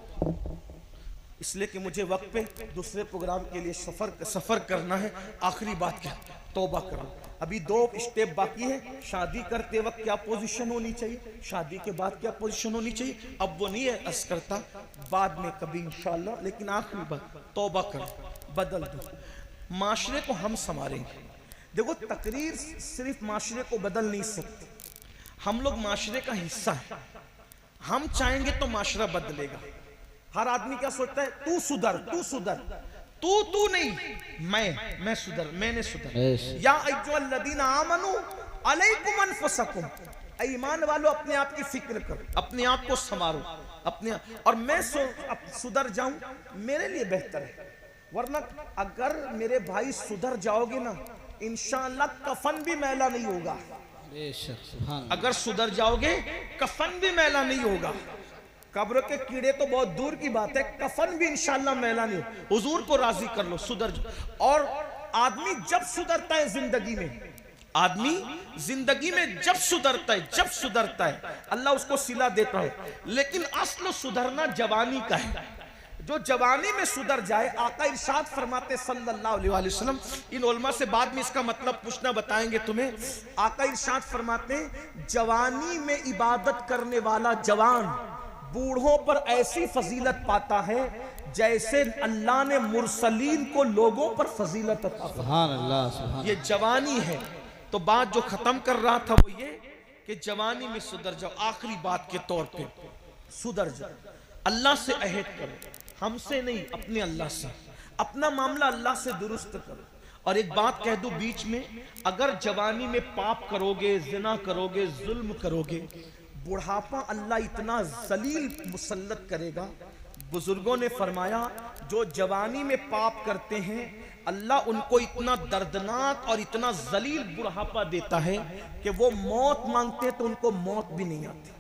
Speaker 1: इसलिए कि मुझे वक्त पे दूसरे प्रोग्राम के लिए सफर करना है। आखिरी बात क्या, तौबा करो। अभी 2 स्टेप बाकी है। शादी करते वक्त क्या पोजीशन होनी चाहिए, शादी के बाद क्या पोजीशन होनी चाहिए, अब वो नहीं है अर्ज करता, बाद में कभी इंशाल्लाह। लेकिन आखिरी बात, तौबा करो, बदल दो, माशरे को हम संवारेंगे। देखो तकरीर सिर्फ माशरे को बदल नहीं सकती, हम लोग माशरे का हिस्सा है। हम चाहेंगे तो माशरा बदलेगा। हर आदमी क्या सोचता है, तू सुधर, तू सुधर, तू नहीं, मैं सुधर, मैंने सुधर। या अय्युहल्लज़ीना आमनू अलैकुम अनफुसकुम, ईमान वालों अपने आप की फिक्र करो, अपने आप को संवारो, अपने और मैं सुधर जाऊं मेरे लिए बेहतर है। वरना अगर मेरे भाई सुधर जाओगे ना, इंशाअल्लाह कफन भी मैला नहीं होगा। अगर सुधर जाओगे कफन भी मैला नहीं होगा। कब्र के कीड़े तो बहुत दूर की बात है, कफन भी इंशाअल्लाह मैला नहीं हो। हुजूर को राजी कर लो, सुधर जाओ। और आदमी जब सुधरता है जिंदगी में, आदमी जिंदगी में जब सुधरता है अल्लाह उसको सिला देता है। लेकिन असल सुधरना जवानी का है। जो जवानी में सुधर जाए, आका इरशाद फरमाते सल्लल्लाहु अलैहि वसल्लम, इन उलमा से बाद में इसका मतलब पूछना बताएंगे तुम्हें। आका इरशाद फरमाते, जवानी में इबादत करने वाला जवान बूढ़ों पर ऐसी फजीलत पाता है जैसे अल्लाह ने मुरसलीन को लोगों पर फजीलत अता फरमाई। सुभान अल्लाह, सुभान। ये जवानी है। तो बात जो खत्म कर रहा था वो ये कि जवानी में सुधर जाओ। आखिरी बात के तौर पे सुधर जाओ, अल्लाह से अहद करो, हमसे नहीं, अपने अल्लाह से, अपना मामला अल्लाह से दुरुस्त करो। और एक बात कह दूं बीच में, अगर जवानी में पाप करोगे, जिना करोगे, जुल्म करोगे, बुढ़ापा अल्लाह इतना जलील मुसल्लत करेगा। बुजुर्गों ने फरमाया, जो जवानी में पाप करते हैं अल्लाह उनको इतना दर्दनाक और इतना जलील बुढ़ापा देता है कि वो मौत मांगते तो उनको मौत भी नहीं आती,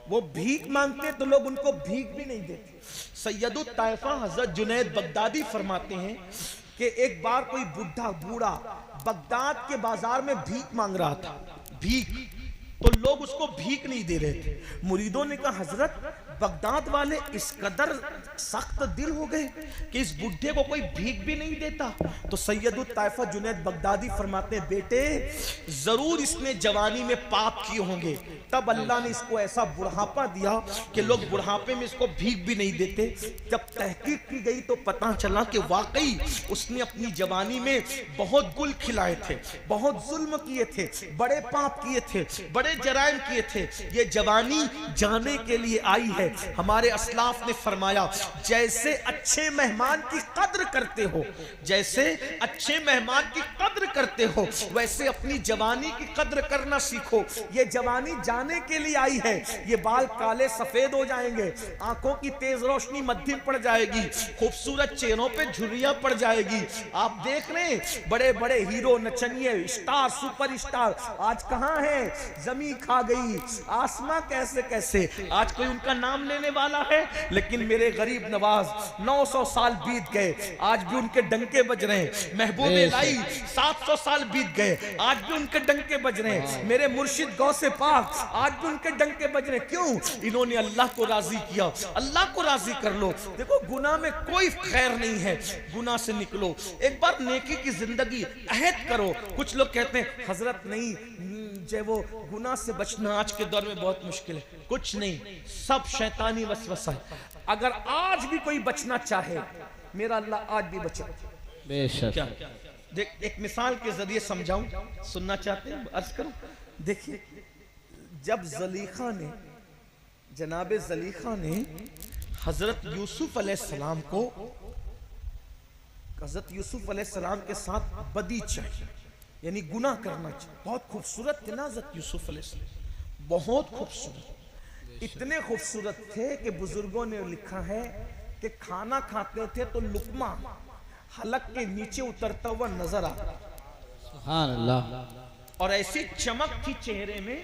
Speaker 1: वो भीख मांगते तो लोग उनको भीख भी नहीं देते। सैयदुत ताइफा हजरत जुनैद बगदादी फरमाते हैं कि एक बार कोई बूढ़ा बगदाद के बाजार में भीख मांग रहा था, भीख। तो लोग उसको भीख नहीं दे रहे थे। मुरीदों ने कहा हजरत बगदाद वाले इस कदर सख्त दिल हो गए कि इस बुढ़े को कोई भीख भी नहीं देता। तो सैयदुत ताइफा जुनैद बगदादी फरमाते हैं बेटे जरूर इसने जवानी में पाप किए होंगे, तब अल्लाह ने इसको ऐसा बुढ़ापा दिया कि लोग बुढ़ापे में इसको भीख भी नहीं देते। जब तहकीक की गई तो पता चला कि वाकई उसने अपनी जवानी में बहुत गुल खिलाए थे, बहुत जुल्म किए थे, बड़े पाप किए थे, बड़े जराइम किए थे। ये जवानी जाने के लिए आई है। हमारे अस्लाफ ने फरमाया जैसे अच्छे मेहमान की कद्र करते हो, जैसे अच्छे मेहमान की कद्र करते हो, वैसे अपनी जवानी की कद्र करना सीखो। ये जवानी जाने के लिए आई है। ये बाल काले सफेद हो जाएंगे, आंखों की तेज रोशनी मध्यम पड़ जाएगी, खूबसूरत चेहरों पे झुर्रियां पड़ जाएगी। आप देख रहे हैं बड़े बड़े हीरो नचनिए स्टार सुपर स्टार आज कहां है? जमीन खा गई, आसमां कैसे कैसे, आज कोई उनका नाम लेने वाला है? लेकिन मेरे गरीब नवाज 900 साल बीत गए, आज भी उनके डंके बज रहे हैं। महबूबे लाई 700 साल बीत गए, आज भी उनके डंके बज रहे हैं। मेरे मुर्शिद गौसे पाक आज भी उनके डंके बज रहे हैं। क्यों? इन्होंने अल्लाह को राजी किया। अल्लाह को राजी कर लो। देखो गुनाह में कोई खैर नहीं है, गुनाह से निकलो। एक बार नेकी की जिंदगी अहद करो। कुछ लोग कहते हैं हजरत नहीं जो वो गुनाह से बचना आज के दौर में बहुत मुश्किल है। कुछ नहीं, सब शैतानी वसवसा है। अगर आज भी कोई बचना चाहे मेरा अल्लाह आज भी बचा।
Speaker 3: बेशक।
Speaker 1: क्या देख एक मिसाल के जरिए समझाऊं, सुनना चाहते हैं? अर्ज करूं। देखिए जब जलीखा ने जनाबे जलीखा ने हजरत यूसुफ अलैहिस्सलाम को हजरत यूसुफ अलैहिस्सलाम के साथ बदी चाहिए यानी गुनाह करना चाहिए। बहुत खूबसूरत थे ना हजरत यूसुफ अलैहिस्सलाम, बहुत खूबसूरत, इतने खूबसूरत थे कि बुजुर्गों ने लिखा है कि खाना खाते थे तो लुकमा हलक के नीचे उतरता हुआ नजर आता,
Speaker 3: सुभान अल्लाह।
Speaker 1: और ऐसी चमक थी चेहरे में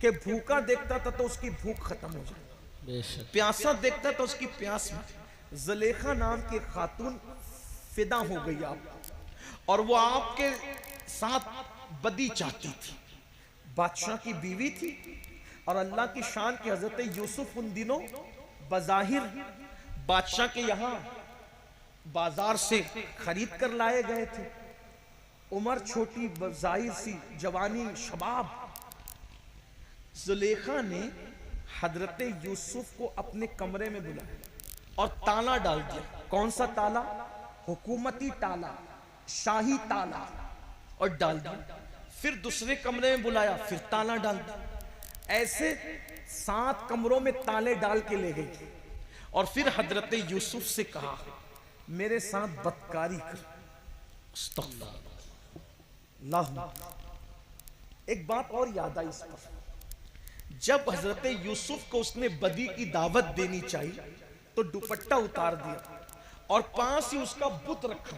Speaker 1: कि भूखा देखता था तो उसकी भूख खत्म हो जाए,
Speaker 3: बेशक।
Speaker 1: प्यासा देखता तो उसकी प्यास में। जलेखा नाम की खातून फिदा हो गई आप, और वो आपके साथ बदी चाहती थी। बादशाह की बीवी थी और अल्लाह की शान की हजरत यूसुफ उन दिनों बज़ाहिर बादशाह के यहाँ बाजार से खरीद कर लाए गए थे। उम्र छोटी, जाहिर सी जवानी, शबाब। जुलेखा ने हजरत यूसुफ को अपने कमरे में बुलाया और ताला डाल दिया। कौन सा ताला? हुकूमती ताला, शाही ताला, और डाल दिया। फिर दूसरे कमरे में बुलाया, फिर ताला डाल दिया। ऐसे 7 कमरों में ताले डाल के ले गई और फिर हजरत यूसुफ से कहा मेरे साथ बदकारी कर। एक बात और याद आई इस पर, जब हजरत यूसुफ को उसने बदी की दावत देनी चाहिए तो दुपट्टा उतार दिया और पास ही उसका बुत रखा,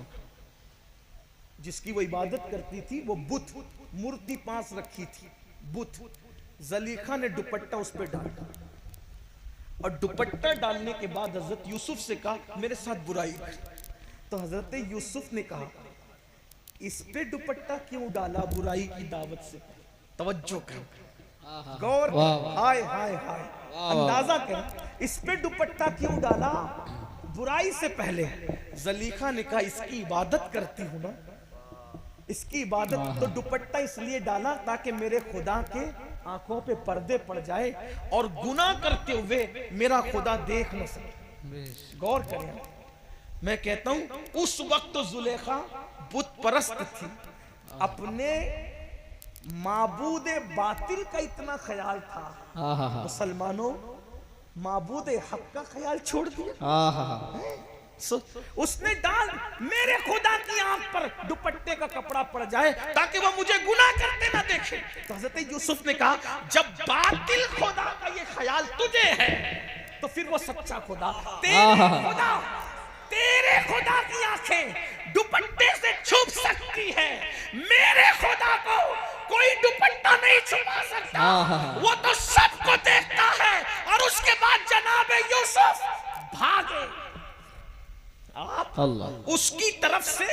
Speaker 1: जिसकी वो इबादत करती थी, वो बुत मूर्ति पास रखी थी, बुत। जलीखा ने दुपट्टा उस पर डाला और दुपट्टा डालने के बाद हजरत यूसुफ से कहा मेरे साथ बुराई कर। तो हजरत यूसुफ ने कहा इस पे दुपट्टा क्यों डाला बुराई की दावत से? तवज्जो कर, गौर, हाय हाय हाय, अंदाजा कर, इस पे दुपट्टा क्यों डाला बुराई से पहले? जलीखा ने कहा इसकी इबादत करती हूं ना, इसकी इबादत, तो दुपट्टा इसलिए डाला ताकि मेरे खुदा के आंखों पे पर्दे पड़ जाए और गुनाह करते हुए मेरा खुदा देख न सके। गौर करें, मैं कहता हूं उस वक्त तो जुलेखा बुत परस्त थी, अपने माबूद बातिल का इतना ख्याल था। मुसलमानों, माबूद हक का ख्याल छोड़ दिया। उसने डाल मेरे खुदा की आंख पर दुपट्टे का कपड़ा पड़ जाए ताकि वो मुझे गुनाह करते ना देखे। तो हजरत यूसुफ ने कहा जब बातिल खुदा का ये ख्याल तुझे है तो फिर वो सच्चा खुदा, तेरे खुदा की आंखें दुपट्टे से छुप सकती है, मेरे खुदा को कोई दुपट्टा नहीं छुपा सकता। वो तो सबको देखता है। और उसके बाद जनाबे यूसुफ भागे, आप उसकी तरफ से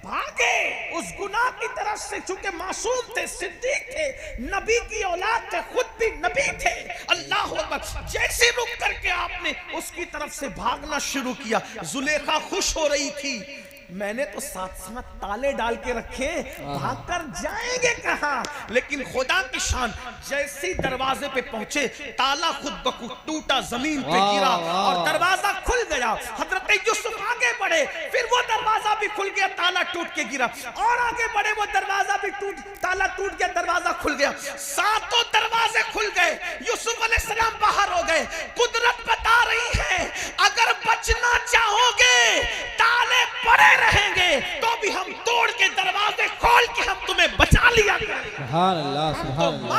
Speaker 1: भागे उस गुनाह की तरफ से, चूंकि मासूम थे, सिद्दीक थे, नबी की औलाद थे, खुद भी नबी थे। अल्लाह अकबर। जैसे रुक करके आपने उसकी तरफ से भागना शुरू किया, जुलेखा खुश हो रही थी, मैंने तो साथ साथ ताले डाल के रखे, भागकर जाएंगे कहां। लेकिन खुदा की शान, जैसे दरवाजे पे पहुंचे, ताला खुद बखुद टूटा, जमीन पे गिरा और दरवाजा खुल गया। हजरत यूसुफ आगे बढ़े, फिर वो दरवाजा भी खुल गया, ताला टूट के गिरा, और आगे बढ़े, वो दरवाजा भी ताला टूट गया, दरवाजा खुल गया, सातों दरवाजे खुल गए। यूसुफ अलैहिस्सलाम बाहर हो गए। कुदरत बता रही है, अगर बचना चाहोगे, ताले पड़े रहेंगे तो भी हम तोड़ के दरवाजे खोल के हम तुम्हें बचा लिया करेंगे।
Speaker 3: सुभान अल्लाह, सुभान
Speaker 1: अल्लाह।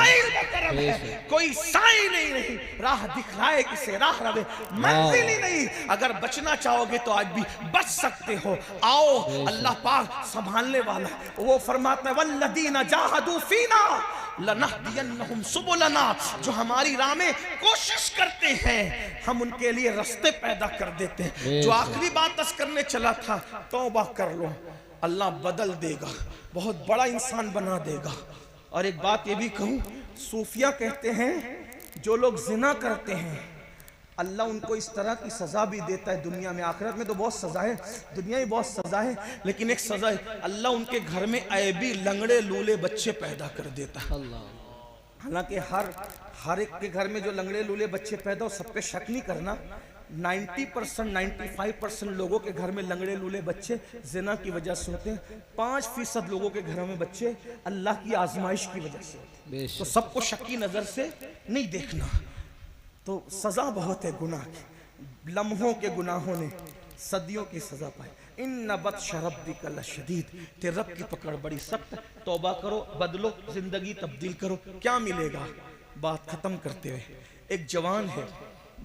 Speaker 1: कोई साई नहीं, राह दिखलाए किसे, राह रवे मंजिल ही नहीं। अगर बचना चाहोगे तो आज भी बच सकते हो। आओ, अल्लाह पाक संभालने वाला, वो फरमाता है वल्लदीना जाहदू फीना लनहदियन्नहुम सुबुलना, जो हमारी राह में कोशिश करते हैं हम उनके लिए रास्ते पैदा कर देते हैं। जो आखिरी बात अर्ज करने चला था, तौबा कर लो, अल्लाह बदल देगा, बहुत बड़ा इंसान बना देगा। और एक बात ये भी कहूं, सूफिया कहते हैं जो लोग जिना करते हैं अल्लाह उनको इस तरह की सजा भी देता है दुनिया में। आखिरत में तो बहुत सजा है, दुनिया में बहुत सजा है, लेकिन एक सजा है, अल्लाह उनके घर में ऐबी लंगड़े लूले बच्चे पैदा कर देता है। हालांकि हर एक के घर में जो लंगड़े लूले बच्चे पैदा हो, सब पे शक नहीं करना, 90% 95% लोगों के घर में लंगड़े लूले बच्चे जिना की वजह से होते हैं। 5% लोगों के घरों में बच्चे अल्लाह की आजमाइश की वजह से होते हैं। तो सबको शक की नजर से नहीं देखना। तो सजा बहुत है गुनाह की, लम्हों के गुनाहों ने सदियों की सजा पाई। इन नबत शरब्बिका लशदीद, तेरे रब की पकड़ बड़ी सख्त। तौबा करो, बदलो, जिंदगी तब्दील करो। क्या मिलेगा? बात खत्म करते हुए, एक जवान है,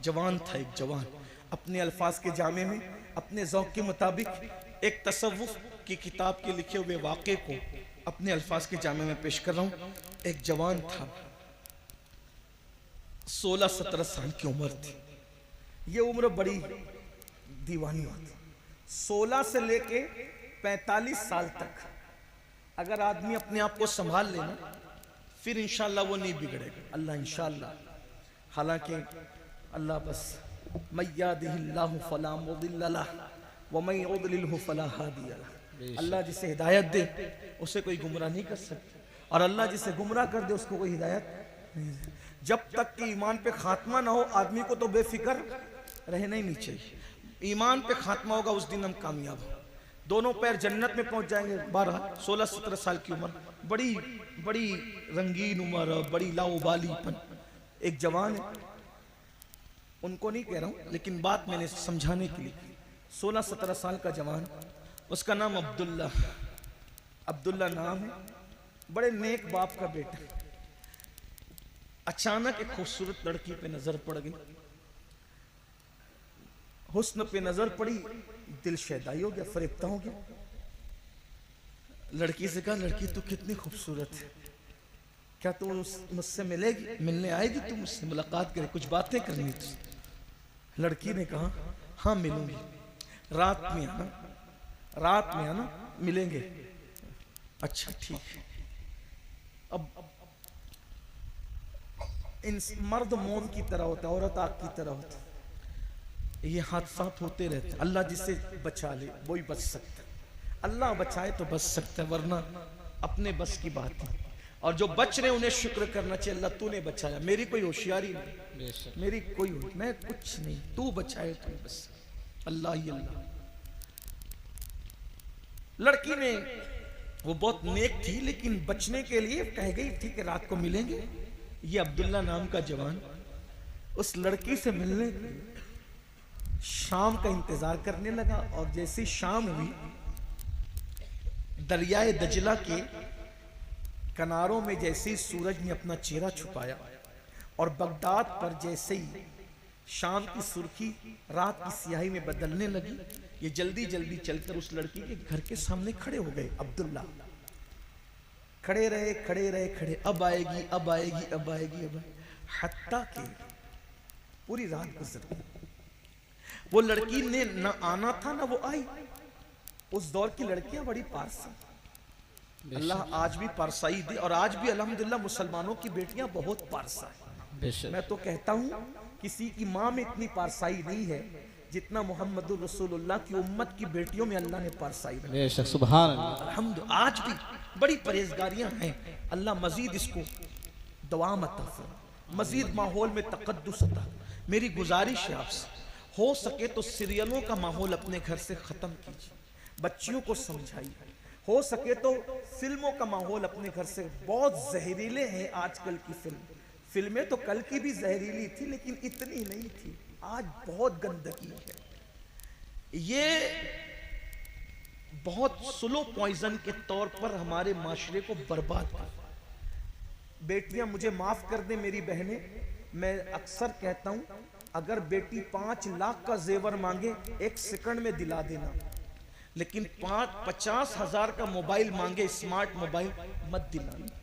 Speaker 1: जवान था एक जवान, अपने अल्फाज के जामे में अपने ज़ौक़ के मुताबिक एक तसव्वुफ़ की किताब के लिखे हुए वाक़े को अपने अल्फाज के जामे में पेश कर रहा हूँ। एक जवान था, 16-17 साल की उम्र थी। ये उम्र बड़ी दीवानी होती, 16 से लेके 45 साल तक अगर आदमी अपने आप को संभाल लेना, फिर इंशाअल्लाह वो नहीं बिगड़ेगा। अल्लाह इंशाअल्लाह। हालांकि अल्लाह बस मय्यादिहिल्लाहु फला मुदिल्ल लहु व मय युद्लिलहु फला हादिय लहु। अल्लाह जिसे हिदायत दे उसे कोई गुमराह नहीं कर सकता, और अल्लाह जिसे गुमराह कर दे उसको कोई हिदायत नहीं दे। जब तक कि ईमान पे खात्मा ना हो, आदमी को तो बेफिक्र रहना ही नहीं चाहिए। ईमान पे खात्मा होगा, उस दिन हम कामयाब हो, दोनों पैर जन्नत में पहुंच जाएंगे। 16-17 साल की उम्र, बड़ी बड़ी रंगीन उम्र, बड़ी लाउबालीपन। एक जवान है, उनको नहीं कह रहा हूं, लेकिन बात मैंने समझाने के लिए। 16-17 साल का जवान, उसका नाम अब्दुल्ला नाम है, बड़े नेक बाप का बेटा। अचानक एक खूबसूरत लड़की पे नजर पड़ गई, हुस्न पे नजर पड़ी, दिल शैदाई हो गया, फरेब्ता हो गया। लड़की से कहा, लड़की तू कितनी खूबसूरत है, क्या तू मुझसे मिलेगी, मिलने आएगी, तू मुझसे मुलाकात करे, कुछ बातें करनी तुझसे। लड़की ने कहा, हाँ मिलूंगी, रात में आना, मिलेंगे। अच्छा ठीक है। अब इन मर्द मोम की तरह होता है, औरत आग की तरह होता है। ये हादसात होते रहते हैं। अल्लाह जिसे बचा ले वही बच सकता है, अल्लाह बचाए तो बच सकता है, वरना अपने बस की बात है। और जो बच रहे उन्हें शुक्र करना चाहिए, अल्लाह तूने बचाया, मेरी कोई होशियारी नहीं, मेरी कोई मैं कुछ नहीं, तू बचाए तो बस, अल्लाह ही अल्लाह। लड़की ने, वो बहुत नेक थी, लेकिन बचने के लिए कह गई ठीक है रात को मिलेंगे। ये अब्दुल्ला नाम का जवान उस लड़की से मिलने शाम का इंतजार करने लगा। और जैसी शाम हुई, दरियाए दजला के किनारों में जैसे ही सूरज ने अपना चेहरा छुपाया, और बगदाद पर जैसे ही शाम की सुर्खी रात की स्याही में बदलने लगी, ये जल्दी जल्दी चलकर उस लड़की के घर के सामने खड़े हो गए। अब्दुल्ला खड़े रहे, अब आएगी, हत्ता के पूरी रात गुजर गई। वो लड़की ने ना आना था ना वो आई। उस दौर की लड़कियां बड़ी पारसी, अल्लाह आज भी पारसाई दे, और आज भी अल्हम्दुलिल्लाह मुसलमानों की बेटियां बहुत पारसा है।
Speaker 3: बेशक
Speaker 1: मैं तो कहता हूँ किसी की माँ में इतनी पारसाई नहीं है जितना मोहम्मदुर रसूलुल्लाह की उम्मत की बेटियों में अल्लाह ने पारसाई रखी।
Speaker 3: बेशक सुभान अल्लाह।
Speaker 1: अल्हम्दुलिल्लाह आज भी बड़ी परहेजगारियां हैं। अल्लाह मजीद इसको दवाम अता फरमाए, मजीद माहौल में तकद्दुस अता। मेरी गुजारिश है आपसे, हो सके तो सीरियलों का माहौल अपने घर से ख़त्म कीजिए, बच्चियों को समझाइए। हो सके तो फिल्मों का माहौल अपने घर से, बहुत जहरीले हैं आजकल की फिल्में तो कल की भी जहरीली थी लेकिन इतनी नहीं थी, आज बहुत गंदगी है। ये बहुत स्लो पॉइजन के तौर पर हमारे माशरे को बर्बाद कर। बेटियां मुझे माफ कर दें मेरी बहनें, मैं अक्सर कहता हूं अगर बेटी 5 लाख का जेवर मांगे 1 सेकंड में दिला देना, लेकिन 50,000 का मोबाइल मांगे, स्मार्ट मोबाइल, मत दिलाना।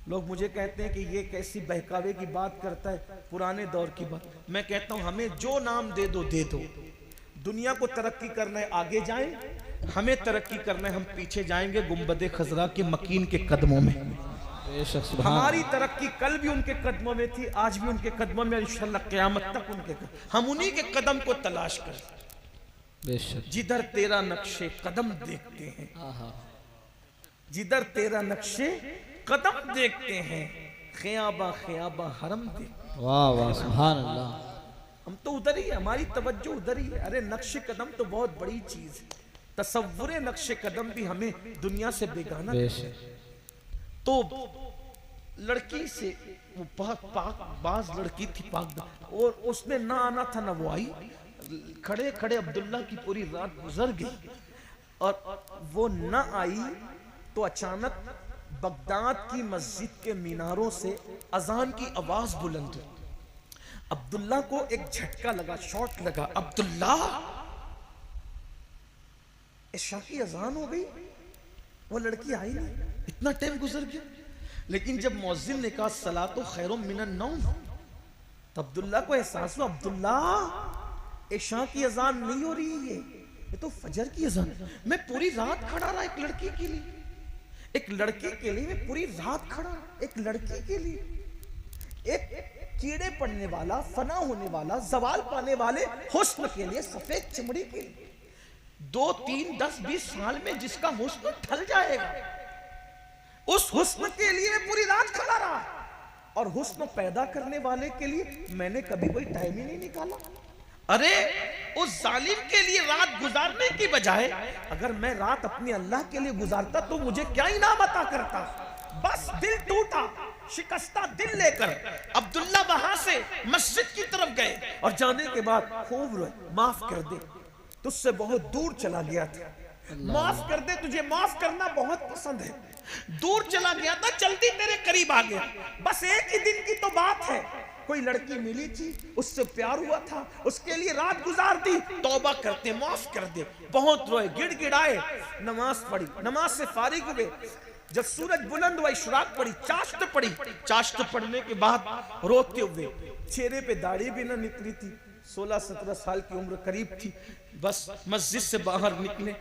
Speaker 1: लोग मुझे कहते हैं कि ये कैसी बहकावे की बात करता है, पुराने दौर की बात। मैं कहता हूं हमें जो नाम दे दो दे दो। दुनिया को तरक्की करना है आगे जाएं, हमें तरक्की करना है हम पीछे जाएंगे गुंबदे खजरा के मकीन के कदमों में। हमारी तरक्की कल भी उनके कदमों में थी, आज भी उनके कदमों में, इंशाअल्लाह क़यामत तक उनके हम उन्हीं के कदम को तलाश करें। जिधर तेरा नक्शे कदम देखते हैं, जिधर तेरा नक्शे कदम देखते हैं, ख़याबा ख़याबा हरम देखते।
Speaker 3: वाह वाह सुभान अल्लाह।
Speaker 1: हम तो उधर ही है, हमारी तवज्जो उधर ही है। अरे नक्शे कदम तो बहुत बड़ी चीज है, तसव्वुरे नक्शे कदम भी हमें दुनिया से बेगाना। तो लड़की से वो बहुत पाकबाज लड़की थी, पाक, और उसने ना आना था ना वो आई। खड़े खड़े अब्दुल्ला की पूरी रात गुजर गई और वो ना आई तो अचानक बगदाद की मस्जिद के मीनारों से अजान की आवाज बुलंद हुई। अब्दुल्ला को एक झटका लगा, शॉट लगा। अब्दुल्ला, इशा की अजान हो गई, वो लड़की आई नहीं, इतना टाइम गुजर गया। लेकिन जब मुअज्जिन ने कहा सलातो खैरुम मिनन नौम, तो अब्दुल्ला को एहसास हुआ, अब्दुल्ला इशा की अजान नहीं हो रही है, ये तो फजर की अजान है। मैं पूरी रात खड़ा रहा एक लड़की के लिए, एक लड़की के लिए मैं पूरी रात खड़ा, एक लड़की के लिए, एक कीड़े पड़ने वाला, फना होने वाला, जवाल पाने वाले हुस्न के लिए, सफेद चमड़ी के लिए, 2, 3, 10, 20 साल में जिसका हुस्न ढल जाएगा, उस हुस्न के लिए मैं पूरी रात खड़ा रहा। और हुस्न पैदा करने वाले के लिए मैंने कभी कोई टाइम ही नहीं निकाला। अरे उस जालिम के लिए रात गुजारने की बजाय अगर मैं रात अपने अल्लाह के लिए गुजारता तो मुझे क्या इनाम अता करता। बस दिल टूटा, शिकस्ता दिल लेकर अब्दुल्ला वहां से मस्जिद की तरफ गए और जाने के बाद खूब रोए, माफ कर दे, तुझसे बहुत दूर चला गया था, माफ कर दे, तुझे माफ करना बहुत पसंद है, दूर चला गया था, जल्दी तेरे करीब आ गया। बस एक ही दिन की तो बात है, कोई लड़की मिली थी, उससे प्यार हुआ था, उसके लिए रात गुजार दी, तौबा करते, माफ कर दे। बहुत रोए, गिड़गिड़ाए, नमाज पढ़ी, नमाज से फारिग हुए। जब सूरज बुलंद हुआ, इशराक पड़ी, चाश्त पड़ी, चाश्त पढ़ने के बाद रोते हुए, चेहरे पे दाढ़ी भी ना निकली थी, 16-17 साल की उम्र करीब थी। बस मस्जिद से बाहर निकले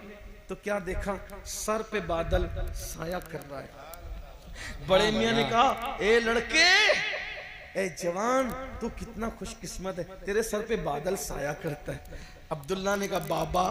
Speaker 1: तो क्या देखा, सर पे बादल साया कर रहा है। बड़े मियां ने कहा, ए लड़के, ए जवान, तू कितना खुशकिस्मत है, तेरे सर पे बादल साया करता है। अब्दुल्ला ने कहा, बाबा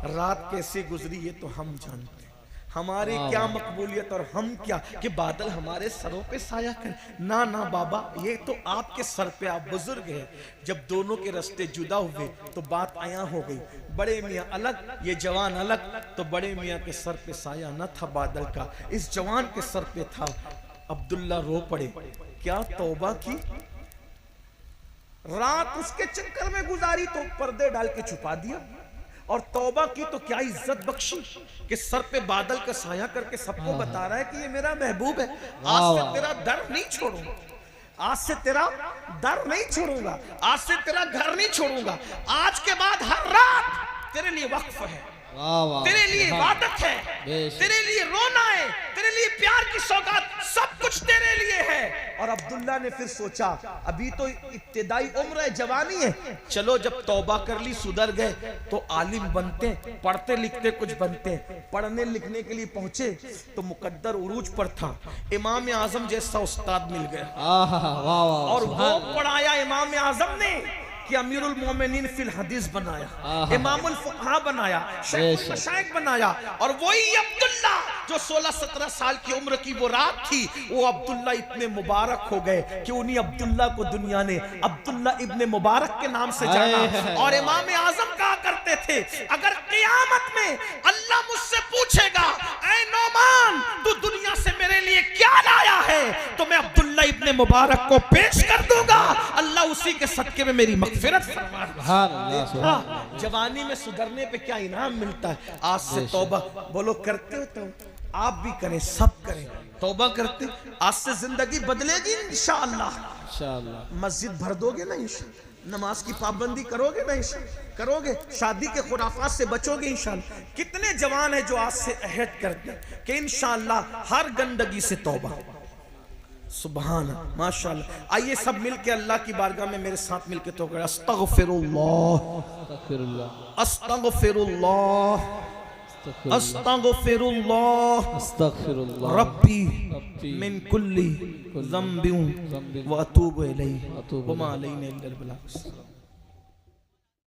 Speaker 1: रात कैसे गुजरी ये तो हम जानते हैं, हमारी क्या मकबूलियत और हम क्या कि बादल हमारे सरों पे साया करें। ना ना बाबा, ये तो आपके सर पे, आप बुजुर्ग हैं। जब दोनों के रास्ते जुदा हुए तो बात आया हो गई, बड़े मियाँ अलग, ये जवान अलग। तो बड़े मियाँ के सर पे साया न था बादल का, इस जवान के सर पे था। अब्दुल्ला रो पड़े, क्या तौबा की, रात उसके चक्कर में गुजारी तो पर्दे डाल के छुपा दिया, और तौबा की तो क्या इज्जत बख्शी कि सर पे बादल का साया करके सबको बता रहा है कि ये मेरा महबूब है। आज से तेरा दर नहीं छोड़ूंगा, आज से तेरा दर नहीं छोड़ूंगा, आज से तेरा घर नहीं छोड़ूंगा, आज के बाद हर रात तेरे लिए वक्फ है।
Speaker 3: वाह वाह
Speaker 1: तेरे लिए
Speaker 3: सुभान
Speaker 1: इबादत है,
Speaker 3: बेशक।
Speaker 1: तेरे लिए रोना है, तेरे लिए प्यार की सौगात, सब कुछ तेरे लिए है। और अब्दुल्ला ने फिर सोचा अभी तो इब्तिदाई उम्र है, जवानी है, चलो जब तौबा कर ली, सुधर गए तो आलिम बनते, पढ़ते लिखते कुछ बनते। पढ़ने लिखने के लिए पहुंचे तो मुकद्दर उरूज पर था, इमाम आजम जैसा उस्ताद मिल गया
Speaker 3: आहा वाह वाह
Speaker 1: और
Speaker 3: सुभान
Speaker 1: वो पढ़ाया इमाम आजम ने कि अमीरुल मोमिनीन फिल हदीस बनाया,
Speaker 3: आहा।
Speaker 1: इमामुल फुक़हा बनाया, शेखुल मशाइख बनाया। और वही अब्दुल्ला जो 16-17 साल की उम्र की वो रात थी, वो अब्दुल्ला इतने मुबारक हो गए कि उन्हीं अब्दुल्ला को दुनिया ने अब्दुल्ला इब्ने मुबारक के नाम से जाना। और इमाम आजम कहा करते थे अगर क़यामत में अल्लाह मुझसे पूछेगा ऐ नौमान तू दुनिया से मेरे लिए क्या लाया है, तो मैं अब्दुल्ला इब्ने मुबारक को पेश कर दूंगा, अल्लाह उसी के सदके में मेरी मग़फ़िरत फरमा।
Speaker 3: सुभान अल्लाह सुभान
Speaker 1: हाँ, जवानी में सुधरने पे क्या इनाम मिलता है। आज से तौबा बोलो, करते हो तो आप भी करें, सब करें, तौबा करते, आज से जिंदगी बदलेगी इंशाअल्लाह।
Speaker 3: इंशाअल्लाह
Speaker 1: मस्जिद भर दोगे ना इंशाअल्लाह, नमाज की पाबंदी करोगे ना इंशाअल्लाह, करोगे, शादी के खुराफात से बचोगे इंशाअल्लाह। कितने जवान है जो आज से अहद करते हैं कि इंशाअल्लाह हर गंदगी से तौबा। सुभान माशाअल्लाह। आइए सब मिलके अल्लाह की बारगाह में मेरे साथ मिलके तो करें अस्तगफिरुल्लाह
Speaker 3: अस्तगफिरुल्लाह
Speaker 1: अस्तगफिरुल्लाह अस्तगफिरुल्लाह
Speaker 3: अस्तगफिरुल्लाह
Speaker 1: रब्बी
Speaker 3: रब्बी
Speaker 1: मिन कुल्ली ज़म्बिन व अतूबु इलैहि
Speaker 3: अतूबु
Speaker 1: व मा अलैना इल्लल बलाग।